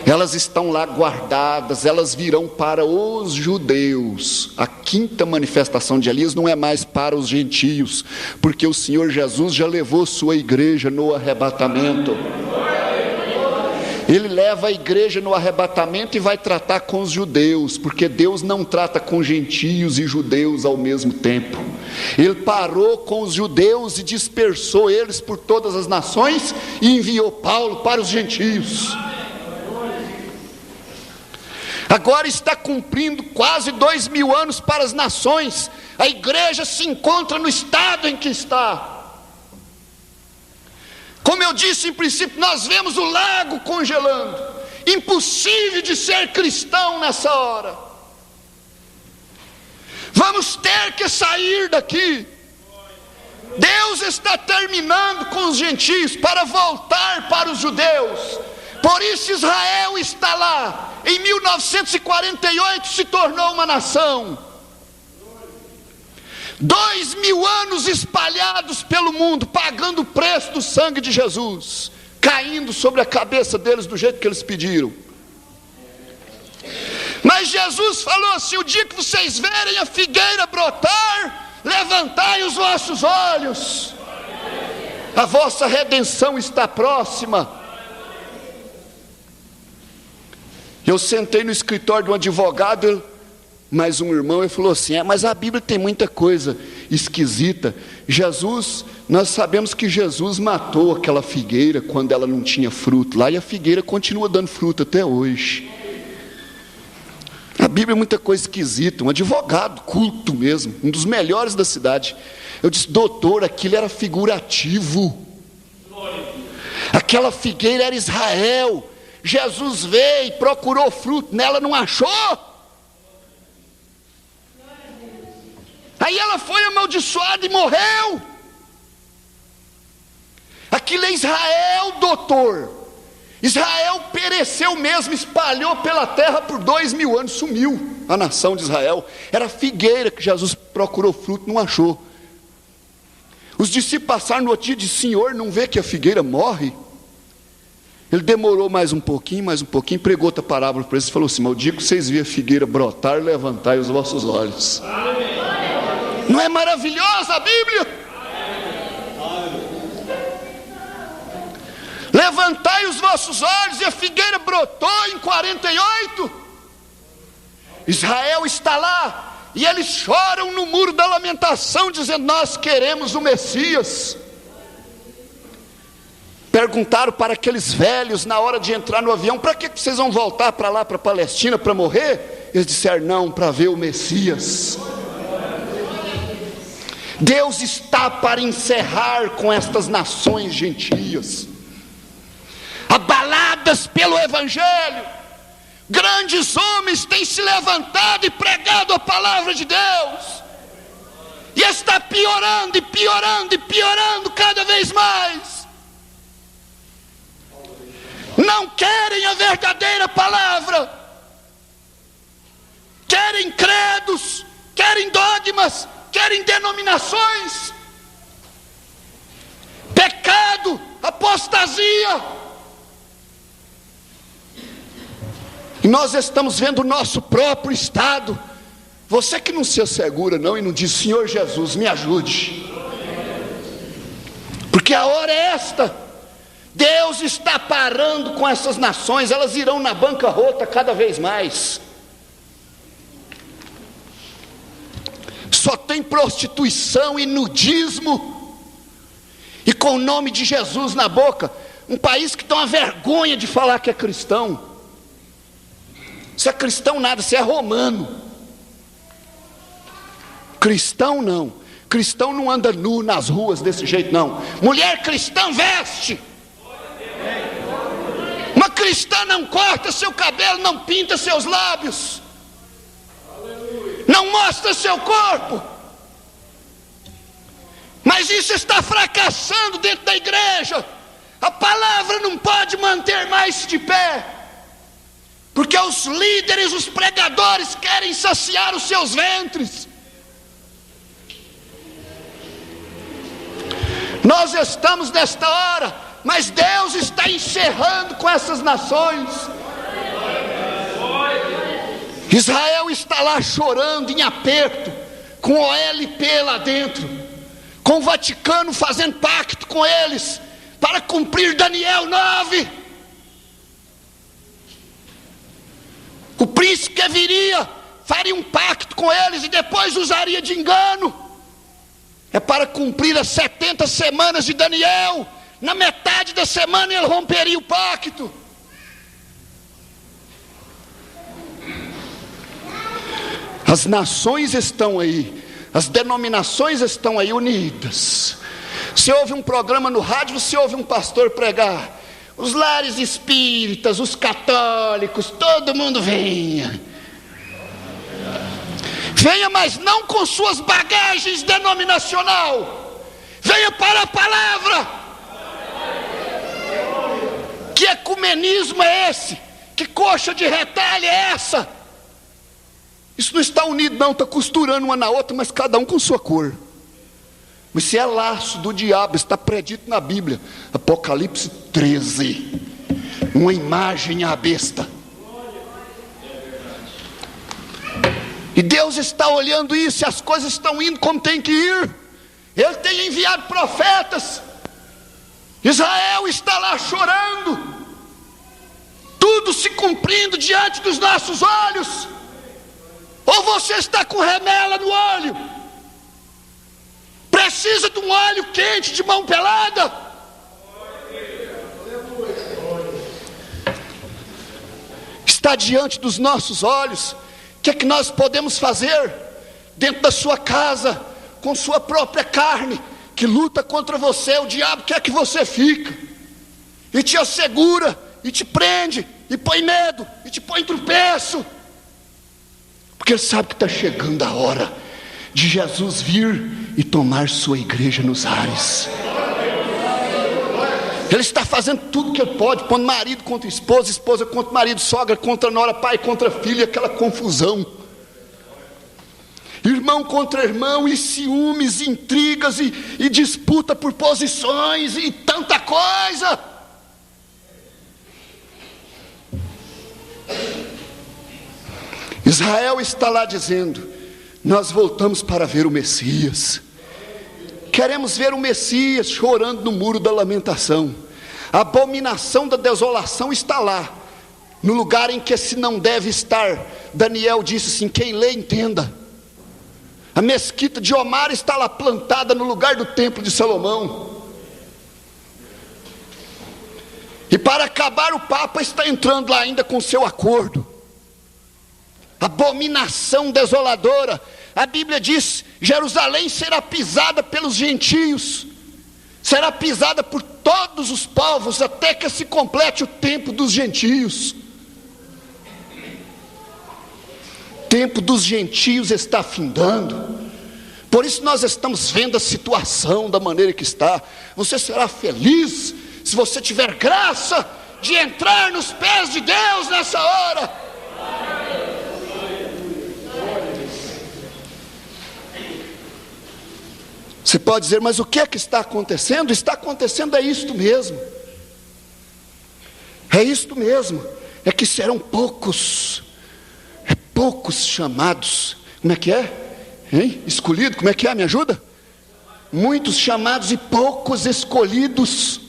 Elas estão lá guardadas, elas virão para os judeus. A quinta manifestação de Elias não é mais para os gentios, porque o Senhor Jesus já levou sua igreja no arrebatamento. Ele leva a igreja no arrebatamento e vai tratar com os judeus, porque Deus não trata com gentios e judeus ao mesmo tempo. Ele parou com os judeus e dispersou eles por todas as nações e enviou Paulo para os gentios. Agora está cumprindo quase 2000 anos para as nações. A igreja se encontra no estado em que está. Como eu disse em princípio, nós vemos o lago congelando. Impossível de ser cristão nessa hora. Vamos ter que sair daqui. Deus está terminando com os gentios para voltar para os judeus. Por isso Israel está lá. Em 1948 se tornou uma nação. 2000 anos espalhados pelo mundo, pagando o preço do sangue de Jesus, caindo sobre a cabeça deles do jeito que eles pediram. Mas Jesus falou assim: o dia que vocês verem a figueira brotar, levantai os vossos olhos, a vossa redenção está próxima. Eu sentei no escritório de um advogado, mais um irmão, ele falou assim: mas a Bíblia tem muita coisa esquisita. Nós sabemos que Jesus matou aquela figueira quando ela não tinha fruto lá, e a figueira continua dando fruto até hoje. A Bíblia é muita coisa esquisita. Um advogado culto mesmo, um dos melhores da cidade. Eu disse: doutor, aquilo era figurativo. Aquela figueira era Israel. Jesus veio e procurou fruto nela, não achou. Aí ela foi amaldiçoada e morreu. Aquilo é Israel, doutor. Israel pereceu mesmo, espalhou pela terra por 2000 anos, sumiu a nação de Israel. Era a figueira que Jesus procurou fruto, não achou. Os discípulos passaram no outro dia e disseram: Senhor, não vê que a figueira morre? Ele demorou mais um pouquinho, pregou outra parábola para eles e falou assim: o dia que vocês virem a figueira brotar, levantai os vossos olhos. Amém. Não é maravilhosa a Bíblia? Amém. Levantai os vossos olhos, e a figueira brotou em 48. Israel está lá, e eles choram no muro da lamentação, dizendo: nós queremos o Messias. Perguntaram para aqueles velhos na hora de entrar no avião: para que vocês vão voltar para lá, para a Palestina, para morrer? Eles disseram: não, para ver o Messias. Deus está para encerrar com estas nações gentias, abaladas pelo Evangelho. Grandes homens têm se levantado e pregado a palavra de Deus, e está piorando, e piorando, e piorando cada vez mais. Não querem a verdadeira palavra, querem credos, querem dogmas, querem denominações, pecado, apostasia. E nós estamos vendo o nosso próprio estado. Você que não se assegura não, e não diz: Senhor Jesus, me ajude, porque a hora é esta. Deus está parando com essas nações, elas irão na bancarrota cada vez mais. Só tem prostituição e nudismo, e com o nome de Jesus na boca. Um país que tem uma vergonha de falar que é cristão. Você é cristão nada, você é romano. Cristão não. Cristão não anda nu nas ruas desse jeito não. Mulher cristã veste. Uma cristã não corta seu cabelo, não pinta seus lábios, não mostra seu corpo. Mas isso está fracassando dentro da igreja. A palavra não pode manter mais de pé, porque os líderes, os pregadores querem saciar os seus ventres. Nós estamos nesta hora, mas Deus está encerrando com essas nações. Israel está lá chorando em aperto, com o OLP lá dentro, com o Vaticano fazendo pacto com eles, para cumprir Daniel 9. O príncipe que viria, faria um pacto com eles e depois usaria de engano. É para cumprir as 70 semanas de Daniel. Na metade da semana ele romperia o pacto. As nações estão aí, as denominações estão aí unidas. Você ouve um programa no rádio, você ouve um pastor pregar: os lares espíritas, os católicos, todo mundo venha. Venha, mas não com suas bagagens denominacional. Venha para a palavra. Que ecumenismo é esse? Que coxa de retalho é essa? Isso não está unido não, está costurando uma na outra, mas cada um com sua cor. Mas se é laço do diabo, está predito na Bíblia. Apocalipse 13. Uma imagem à besta. E Deus está olhando isso, e as coisas estão indo como tem que ir. Ele tem enviado profetas. Israel está lá chorando. tudo se cumprindo diante dos nossos olhos, ou você está com remela no olho, precisa de um óleo quente de mão pelada. Está diante dos nossos olhos. O que é que nós podemos fazer dentro da sua casa, com sua própria carne, que luta contra você? O diabo quer que você fique, e te assegura, e te prende, e põe medo, e te põe em tropeço, porque ele sabe que está chegando a hora de Jesus vir e tomar sua igreja nos ares. Ele está fazendo tudo que ele pode, pondo marido contra esposa, esposa contra marido, sogra contra nora, pai contra filho, aquela confusão, irmão contra irmão, e ciúmes, e intrigas, e disputa por posições, e tanta coisa. Israel está lá dizendo: nós voltamos para ver o Messias, queremos ver o Messias chorando no muro da lamentação. A abominação da desolação está lá, no lugar em que se não deve estar. Daniel disse assim: quem lê entenda. A mesquita de Omar está lá plantada no lugar do templo de Salomão. E para acabar, o Papa está entrando lá ainda com seu acordo. Abominação desoladora. A Bíblia diz: Jerusalém será pisada pelos gentios, será pisada por todos os povos, até que se complete o tempo dos gentios. O tempo dos gentios está findando. Por isso nós estamos vendo a situação da maneira que está. Você será feliz se você tiver graça de entrar nos pés de Deus nessa hora. Você pode dizer: mas o que é que está acontecendo? Está acontecendo é isto mesmo. É isto mesmo. É que serão poucos chamados. Como é que é? Hein? Escolhido, como é que é? Me ajuda? Muitos chamados e poucos escolhidos.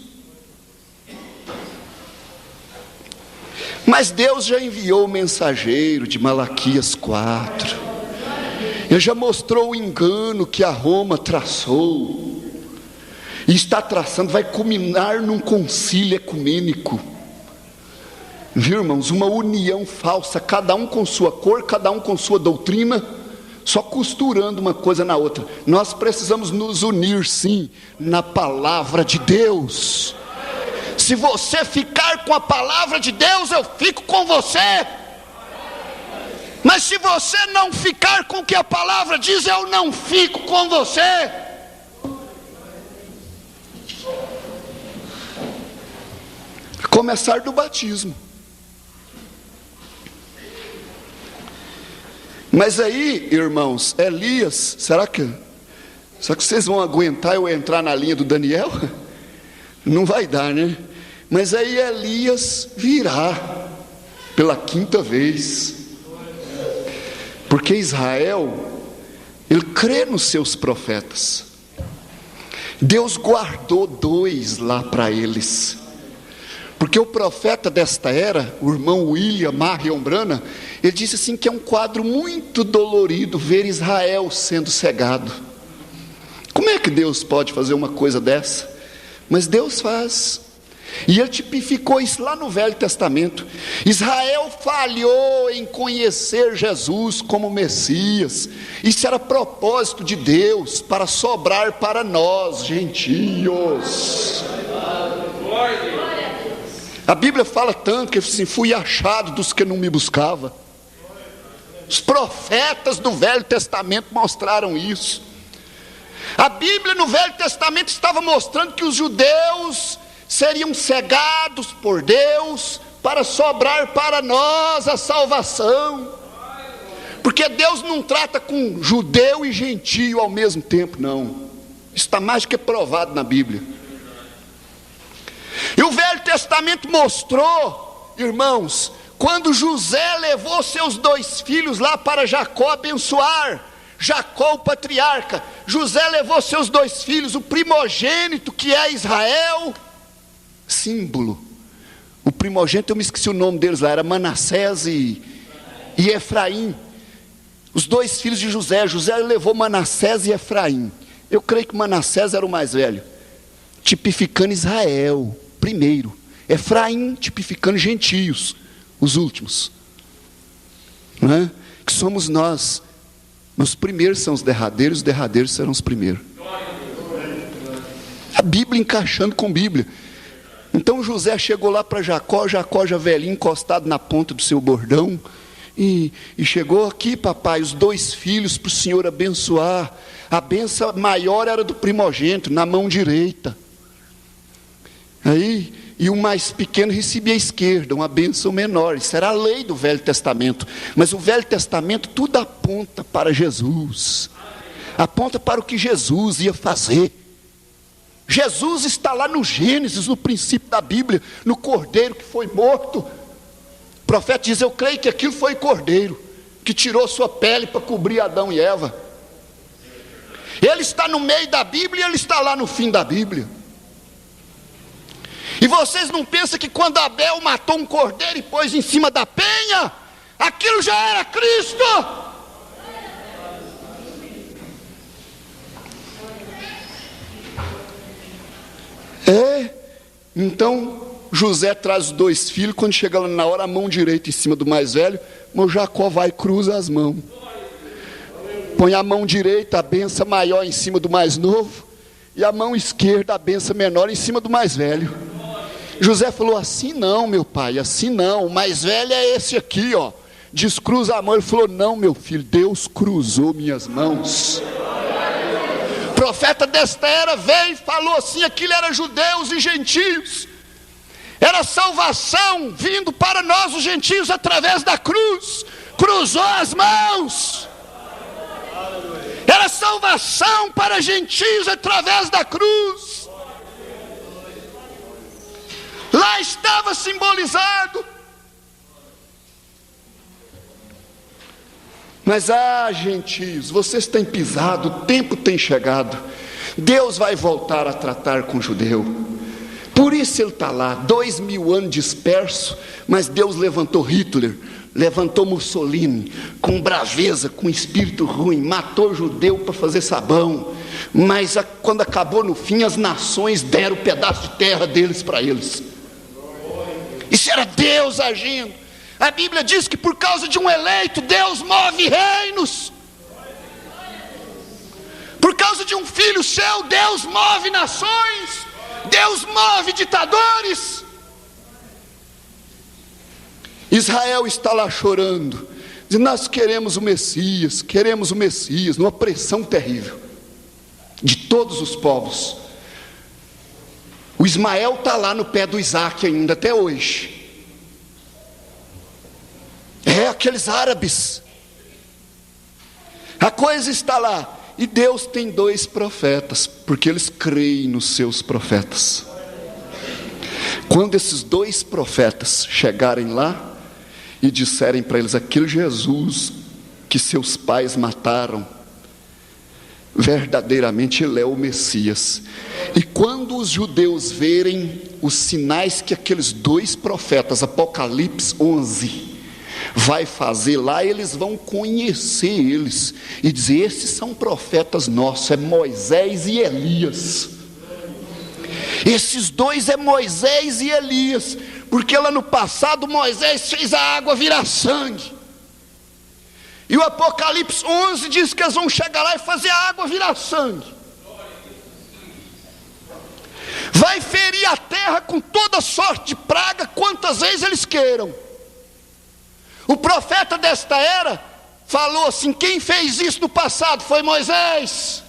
Mas Deus já enviou o mensageiro de Malaquias 4. Ele já mostrou o engano que a Roma traçou, e está traçando, vai culminar num concílio ecumênico. Viu, irmãos? Uma união falsa, cada um com sua cor, cada um com sua doutrina, só costurando uma coisa na outra. Nós precisamos nos unir, sim, na palavra de Deus. Se você ficar com a palavra de Deus, eu fico com você. Mas se você não ficar com o que a palavra diz, eu não fico com você. Começar do batismo. Mas aí, irmãos, Elias, será que vocês vão aguentar eu entrar na linha do Daniel? Não vai dar, né? Mas aí Elias virá pela 5ª vez. Porque Israel, ele crê nos seus profetas. Deus guardou 2 lá para eles. Porque o profeta desta era, o irmão William Marion Branham, ele disse assim que é um quadro muito dolorido ver Israel sendo cegado. Como é que Deus pode fazer uma coisa dessa? Mas Deus faz. E ele tipificou isso lá no Velho Testamento. Israel falhou em conhecer Jesus como Messias. Isso era propósito de Deus, para sobrar para nós, gentios. A Bíblia fala tanto que assim: fui achado dos que não me buscavam. Os profetas do Velho Testamento mostraram isso. A Bíblia no Velho Testamento estava mostrando que os judeus seriam cegados por Deus para sobrar para nós a salvação. Porque Deus não trata com judeu e gentio ao mesmo tempo, não. Isso está mais que provado na Bíblia. E o Velho Testamento mostrou, irmãos, quando José levou seus 2 filhos lá para Jacó abençoar, Jacó o patriarca, José levou seus 2 filhos, o primogênito que é Israel, símbolo O primogênito, eu me esqueci o nome deles lá, era Manassés e Efraim. Os dois filhos de José. José levou Manassés e Efraim. Eu creio que Manassés era o mais velho, tipificando Israel, primeiro. Efraim, tipificando gentios, os últimos. Não é? Que somos nós. Os primeiros são os derradeiros serão os primeiros. A Bíblia encaixando com Bíblia. Então José chegou lá para Jacó já velhinho, encostado na ponta do seu bordão. E chegou aqui, papai, os dois filhos para o Senhor abençoar. A benção maior era do primogênito, na mão direita. E o mais pequeno recebia a esquerda, uma bênção menor. Isso era a lei do Velho Testamento. Mas o Velho Testamento tudo aponta para Jesus. Aponta para o que Jesus ia fazer. Jesus está lá no Gênesis, no princípio da Bíblia, no cordeiro que foi morto. O profeta diz, eu creio que aquilo foi cordeiro, que tirou sua pele para cobrir Adão e Eva. Ele está no meio da Bíblia e ele está lá no fim da Bíblia. E vocês não pensam que quando Abel matou um cordeiro e pôs em cima da penha, aquilo já era Cristo? Então José traz os dois filhos. Quando chega lá na hora, a mão direita em cima do mais velho, mas Jacó vai e cruza as mãos. Põe a mão direita, a benção maior em cima do mais novo, e a mão esquerda, a benção menor em cima do mais velho. José falou, assim não, meu pai, assim não, o mais velho é esse aqui, ó. Descruza a mão. Ele falou, não, meu filho, Deus cruzou minhas mãos. O profeta desta era veio e falou assim, aquilo era judeus e gentios. Era salvação vindo para nós os gentios através da cruz. Cruzou as mãos. Era salvação para gentios através da cruz. Lá estava simbolizado. Mas gentios, vocês têm pisado, o tempo tem chegado. Deus vai voltar a tratar com o judeu. Por isso ele está lá, 2000 anos disperso. Mas Deus levantou Hitler, levantou Mussolini, com braveza, com espírito ruim, matou o judeu para fazer sabão. Mas quando acabou no fim, as nações deram um pedaço de terra deles para eles. Isso era Deus agindo. A Bíblia diz que por causa de um eleito, Deus move reinos. Por causa de um filho seu, Deus move nações. Deus move ditadores. Israel está lá chorando, dizendo, nós queremos o Messias, numa pressão terrível de todos os povos. O Ismael está lá no pé do Isaac ainda até hoje. Aqueles árabes. A coisa está lá. E Deus tem dois profetas, porque eles creem nos seus profetas. Quando esses dois profetas chegarem lá e disserem para eles, aquele Jesus que seus pais mataram, verdadeiramente ele é o Messias. E quando os judeus verem os sinais que aqueles dois profetas, Apocalipse 11, vai fazer lá, eles vão conhecer eles e dizer, esses são profetas nossos, é Moisés e Elias. Esses dois é Moisés e Elias, porque lá no passado Moisés fez a água virar sangue. E o Apocalipse 11 diz que eles vão chegar lá e fazer a água virar sangue. Vai ferir a terra com toda sorte de praga, quantas vezes eles queiram. O profeta desta era falou assim, quem fez isso no passado foi Moisés.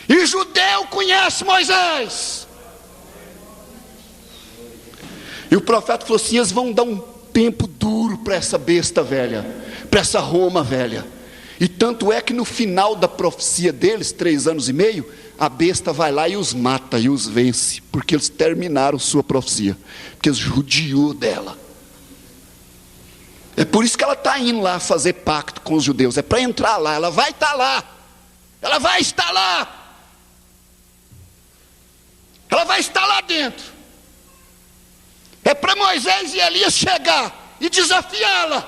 E judeu conhece Moisés. E o profeta falou assim, eles vão dar um tempo duro para essa besta velha, para essa Roma velha. E tanto é que no final da profecia deles, 3 anos e meio, a besta vai lá e os mata e os vence, porque eles terminaram sua profecia, porque eles judiou dela. É por isso que ela está indo lá fazer pacto com os judeus, é para entrar lá, ela vai estar lá, ela vai estar lá, ela vai estar lá dentro. É É para Moisés e Elias chegar e desafiá-la.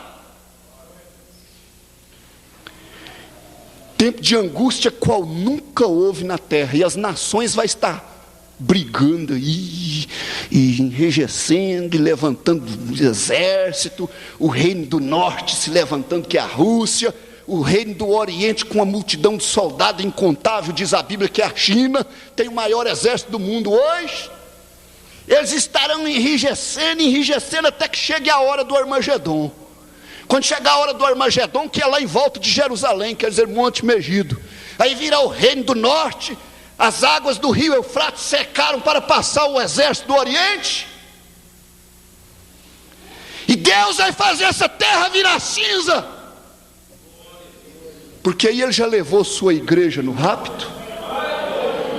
Tempo de angústia qual nunca houve na terra, e as nações vão estar brigando e enrijecendo, e levantando exército, o reino do norte se levantando, que é a Rússia, o reino do oriente com uma multidão de soldados incontável, diz a Bíblia que é a China, tem o maior exército do mundo hoje. Eles estarão enrijecendo até que chegue a hora do Armagedon. Quando chegar a hora do Armagedon, que é lá em volta de Jerusalém, quer dizer, Monte Megido, aí virá o reino do norte. As águas do rio Eufrates secaram para passar o exército do oriente, e Deus vai fazer essa terra virar cinza, porque aí Ele já levou sua igreja no rapto.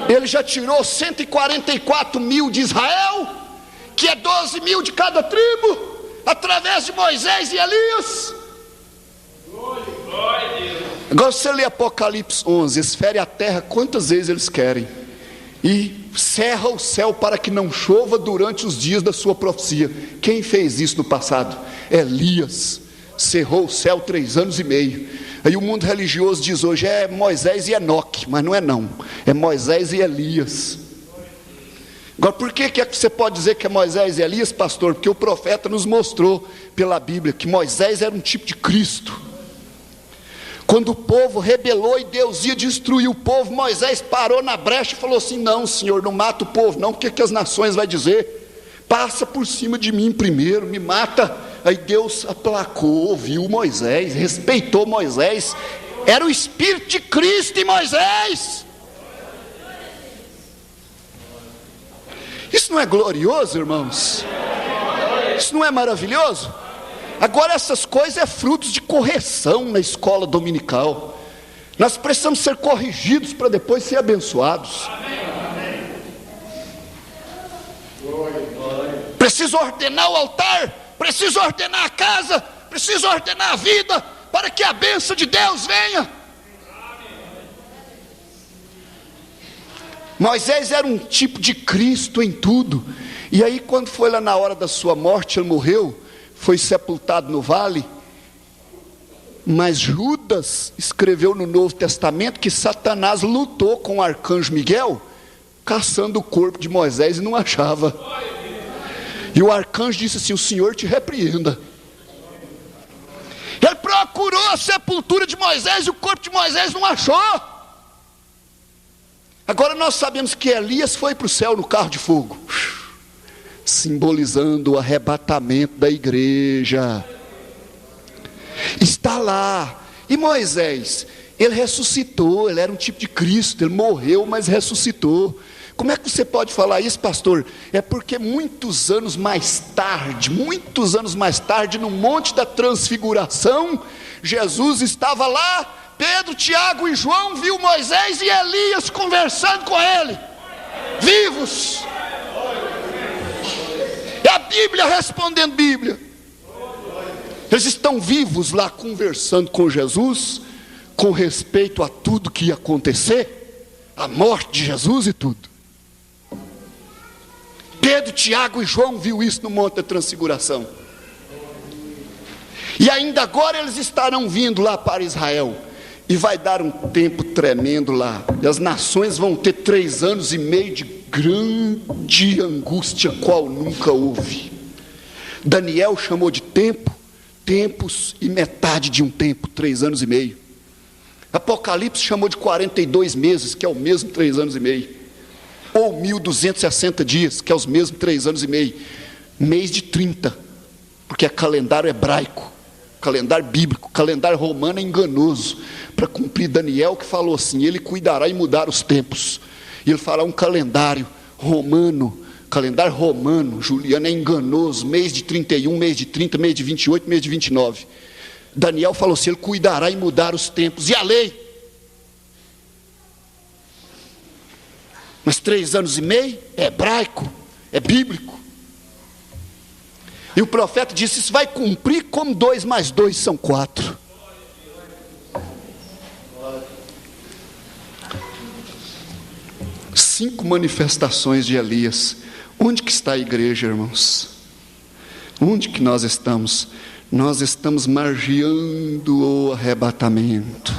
Ele já tirou 144 mil de Israel, que é 12 mil de cada tribo, através de Moisés e Elias. Agora você lê Apocalipse 11, eles ferem a terra quantas vezes eles querem, e cerra o céu para que não chova durante os dias da sua profecia. Quem fez isso no passado? Elias, cerrou o céu 3 anos e meio. Aí o mundo religioso diz hoje, é Moisés e Enoque, mas não é não, é Moisés e Elias. Agora, por que é que você pode dizer que é Moisés e Elias, pastor? Porque o profeta nos mostrou pela Bíblia que Moisés era um tipo de Cristo. Quando o povo rebelou e Deus ia destruir o povo, Moisés parou na brecha e falou assim: não, Senhor, não mata o povo não, porque que as nações vai dizer? Passa por cima de mim primeiro, me mata. Aí Deus aplacou, ouviu Moisés, respeitou Moisés. Era o Espírito de Cristo em Moisés. Isso não é glorioso, irmãos? Isso não é maravilhoso? Agora essas coisas é frutos de correção na escola dominical. Nós precisamos ser corrigidos para depois ser abençoados. Preciso ordenar o altar, preciso ordenar a casa, preciso ordenar a vida, para que a bênção de Deus venha. Moisés era um tipo de Cristo em tudo. E aí quando foi lá na hora da sua morte, ele morreu, foi sepultado no vale. Mas Judas escreveu no Novo Testamento que Satanás lutou com o arcanjo Miguel, caçando o corpo de Moisés, e não achava. E o arcanjo disse assim: o Senhor te repreenda. Ele procurou a sepultura de Moisés e o corpo de Moisés não achou. Agora nós sabemos que Elias foi para o céu no carro de fogo, simbolizando o arrebatamento da igreja. Está lá. E Moisés, ele ressuscitou, ele era um tipo de Cristo, ele morreu, mas ressuscitou. Como é que você pode falar isso, pastor? É porque muitos anos mais tarde, no Monte da Transfiguração, Jesus estava lá, Pedro, Tiago e João viu Moisés e Elias conversando com ele, vivos. É a Bíblia respondendo Bíblia. Eles estão vivos lá conversando com Jesus, com respeito a tudo que ia acontecer, a morte de Jesus e tudo. Pedro, Tiago e João viu isso no Monte da Transfiguração. E ainda agora eles estarão vindo lá para Israel. E vai dar um tempo tremendo lá. E as nações vão ter 3 anos e meio de grande angústia, qual nunca houve. Daniel chamou de tempos e metade de um tempo, 3 anos e meio. Apocalipse chamou de 42 meses, que é o mesmo 3 anos e meio. Ou 1260 dias, que é os mesmos 3 anos e meio. Mês de 30, porque é calendário hebraico, calendário bíblico. Calendário romano é enganoso, para cumprir Daniel que falou assim: ele cuidará em mudar os tempos. E ele fará um calendário romano, Juliano, é enganoso. Mês de 31, mês de 30, mês de 28, mês de 29. Daniel falou assim: ele cuidará em mudar os tempos. E a lei? Mas 3 anos e meio é hebraico, é bíblico. E o profeta disse: isso vai cumprir como 2 mais 2 são 4. Cinco manifestações de Elias. Onde que está a igreja, irmãos? Onde que nós estamos? Nós estamos margeando o arrebatamento.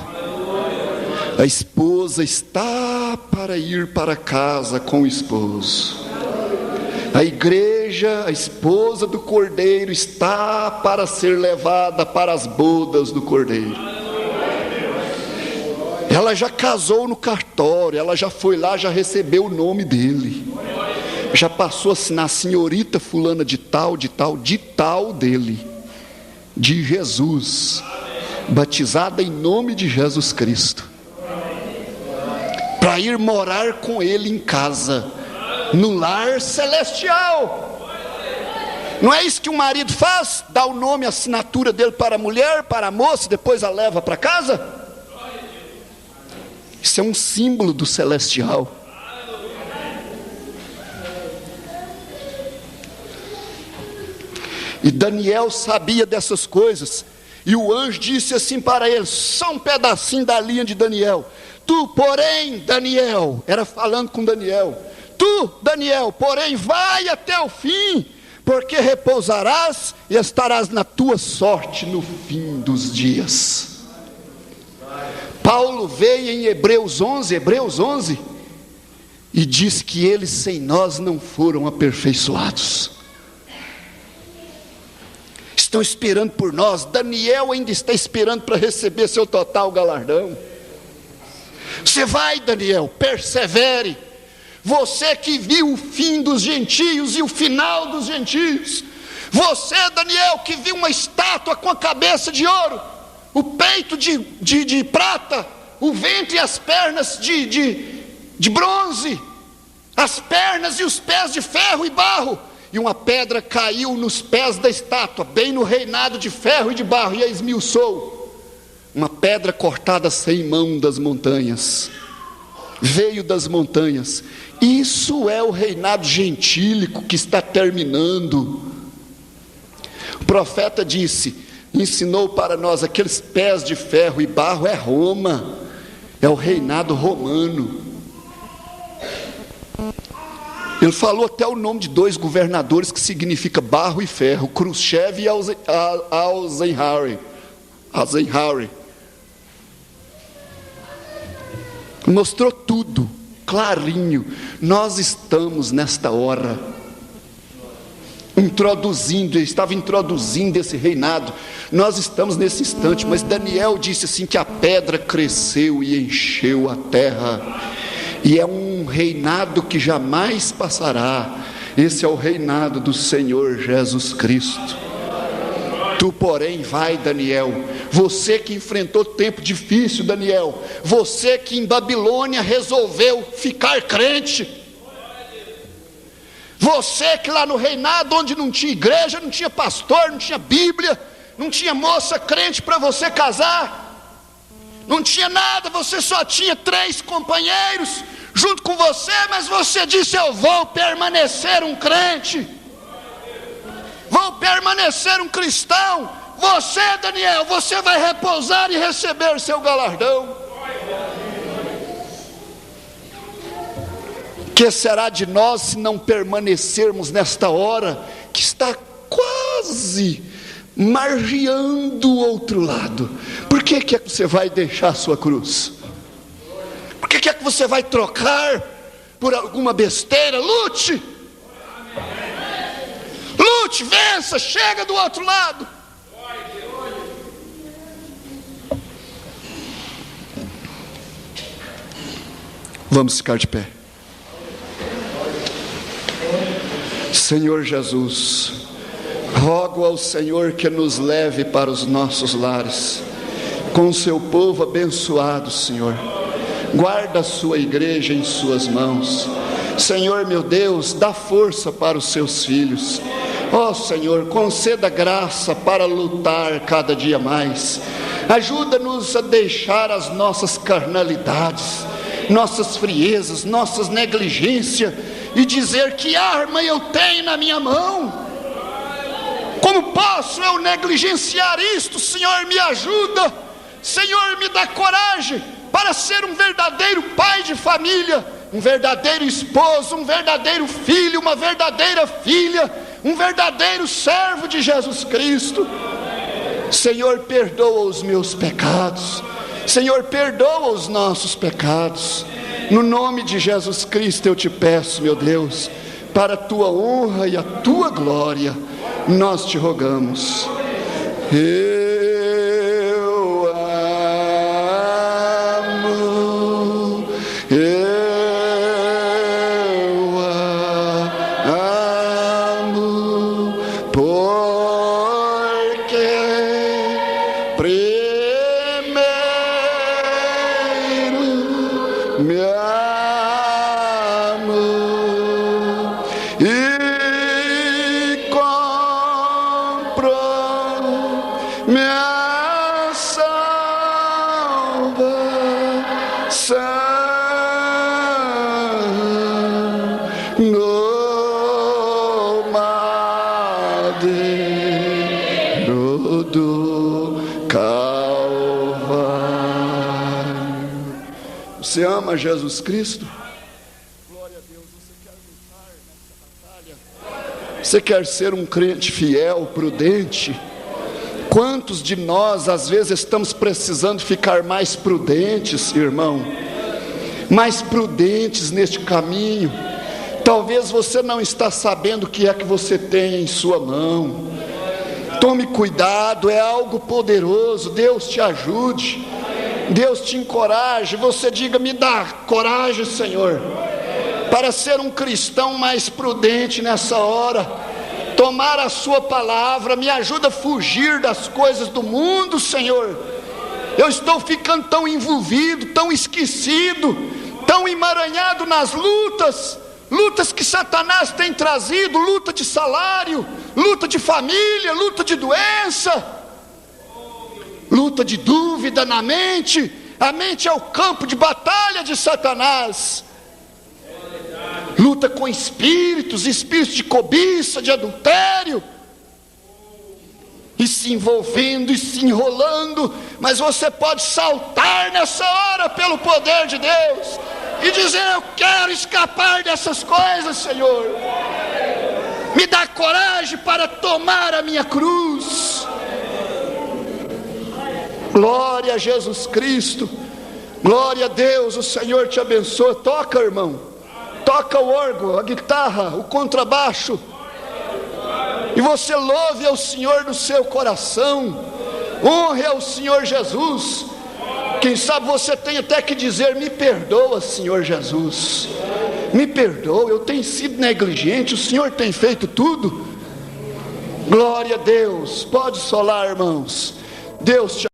A esposa está para ir para casa com o esposo. A igreja, a esposa do Cordeiro, está para ser levada para as bodas do Cordeiro. Ela já casou no cartório, ela já foi lá, já recebeu o nome dele. Já passou a assinar senhorita fulana de tal dele. De Jesus. Batizada em nome de Jesus Cristo. Para ir morar com ele em casa. No lar celestial. Não é isso que o marido faz? Dá o nome, a assinatura dele para a mulher, para a moça, depois a leva para casa? Isso é um símbolo do celestial. E Daniel sabia dessas coisas. E o anjo disse assim para ele, só um pedacinho da linha de Daniel. Tu, porém, Daniel, era falando com Daniel. Tu, Daniel, porém, vai até o fim, porque repousarás e estarás na tua sorte no fim dos dias. Paulo veio em Hebreus 11, e diz que eles sem nós não foram aperfeiçoados. Estão esperando por nós. Daniel ainda está esperando para receber seu total galardão. Você vai, Daniel, persevere. Você que viu o fim dos gentios e o final dos gentios. Você, Daniel, que viu uma estátua com a cabeça de ouro, o peito de prata, o ventre e as pernas de bronze, as pernas e os pés de ferro e barro. E uma pedra caiu nos pés da estátua, bem no reinado de ferro e de barro, e a esmiuçou. Uma pedra cortada sem mão das montanhas. Veio das montanhas. Isso é o reinado gentílico que está terminando. O profeta ensinou para nós, aqueles pés de ferro e barro é Roma, é o reinado romano. Ele falou até o nome de 2 governadores que significa barro e ferro, Khrushchev e Eisenhower. Mostrou tudo, clarinho. Nós estamos nesta hora estava introduzindo esse reinado. Nós estamos nesse instante, mas Daniel disse assim que a pedra cresceu e encheu a terra. E é um reinado que jamais passará. Esse é o reinado do Senhor Jesus Cristo. Tu, porém, vai, Daniel. Você que enfrentou tempo difícil, Daniel. Você que em Babilônia resolveu ficar crente. Você que lá no reinado, onde não tinha igreja, não tinha pastor, não tinha Bíblia, não tinha moça crente para você casar, não tinha nada, você só tinha 3 companheiros junto com você, mas você disse: eu vou permanecer um crente, vou permanecer um cristão. Você, Daniel, você vai repousar e receber seu galardão. Que será de nós se não permanecermos nesta hora que está quase margeando o outro lado? Por que é que você vai deixar a sua cruz? Por que é que você vai trocar por alguma besteira? Lute, vença, chega do outro lado. Vamos ficar de pé. Senhor Jesus, rogo ao Senhor que nos leve para os nossos lares, com o seu povo abençoado, Senhor. Guarda a sua igreja em suas mãos. Senhor meu Deus, dá força para os seus filhos. Ó Senhor, conceda graça para lutar cada dia mais. Ajuda-nos a deixar as nossas carnalidades, nossas friezas, nossas negligências, e dizer: que arma eu tenho na minha mão? Como posso eu negligenciar isto? Senhor, me ajuda. Senhor, me dá coragem para ser um verdadeiro pai de família, um verdadeiro esposo, um verdadeiro filho, uma verdadeira filha, um verdadeiro servo de Jesus Cristo. Senhor, perdoa os meus pecados. Senhor, perdoa os nossos pecados. No nome de Jesus Cristo eu te peço, meu Deus, para a tua honra e a tua glória, nós te rogamos. Eu amo, porque primeiro me amo e comprou minha salvação no madeiro do Calvário. Você ama Jesus Cristo? Glória a Deus. Você quer lutar nessa batalha? Você quer ser um crente fiel, prudente? Quantos de nós às vezes estamos precisando ficar mais prudentes, irmão? Mais prudentes neste caminho. Talvez você não está sabendo o que é que você tem em sua mão. Tome cuidado, é algo poderoso. Deus te ajude, Deus te encoraje. Você diga: me dá coragem, Senhor, para ser um cristão mais prudente nessa hora. Tomar a sua palavra, me ajuda a fugir das coisas do mundo, Senhor. Eu estou ficando tão envolvido, tão esquecido, tão emaranhado nas lutas que Satanás tem trazido, luta de salário, luta de família, luta de doença, luta de dúvida na mente. A mente é o campo de batalha de Satanás. Luta com espíritos de cobiça, de adultério, e se envolvendo e se enrolando. Mas você pode saltar nessa hora pelo poder de Deus e dizer: eu quero escapar dessas coisas, Senhor. Me dá coragem para tomar a minha cruz. Glória a Jesus Cristo. Glória a Deus. O Senhor te abençoe. Toca, irmão. Toca o órgão, a guitarra, o contrabaixo, e você louve ao Senhor do seu coração. Honre ao Senhor Jesus. Quem sabe você tem até que dizer: me perdoa, Senhor Jesus, me perdoa, eu tenho sido negligente, o Senhor tem feito tudo. Glória a Deus. Pode solar, irmãos. Deus te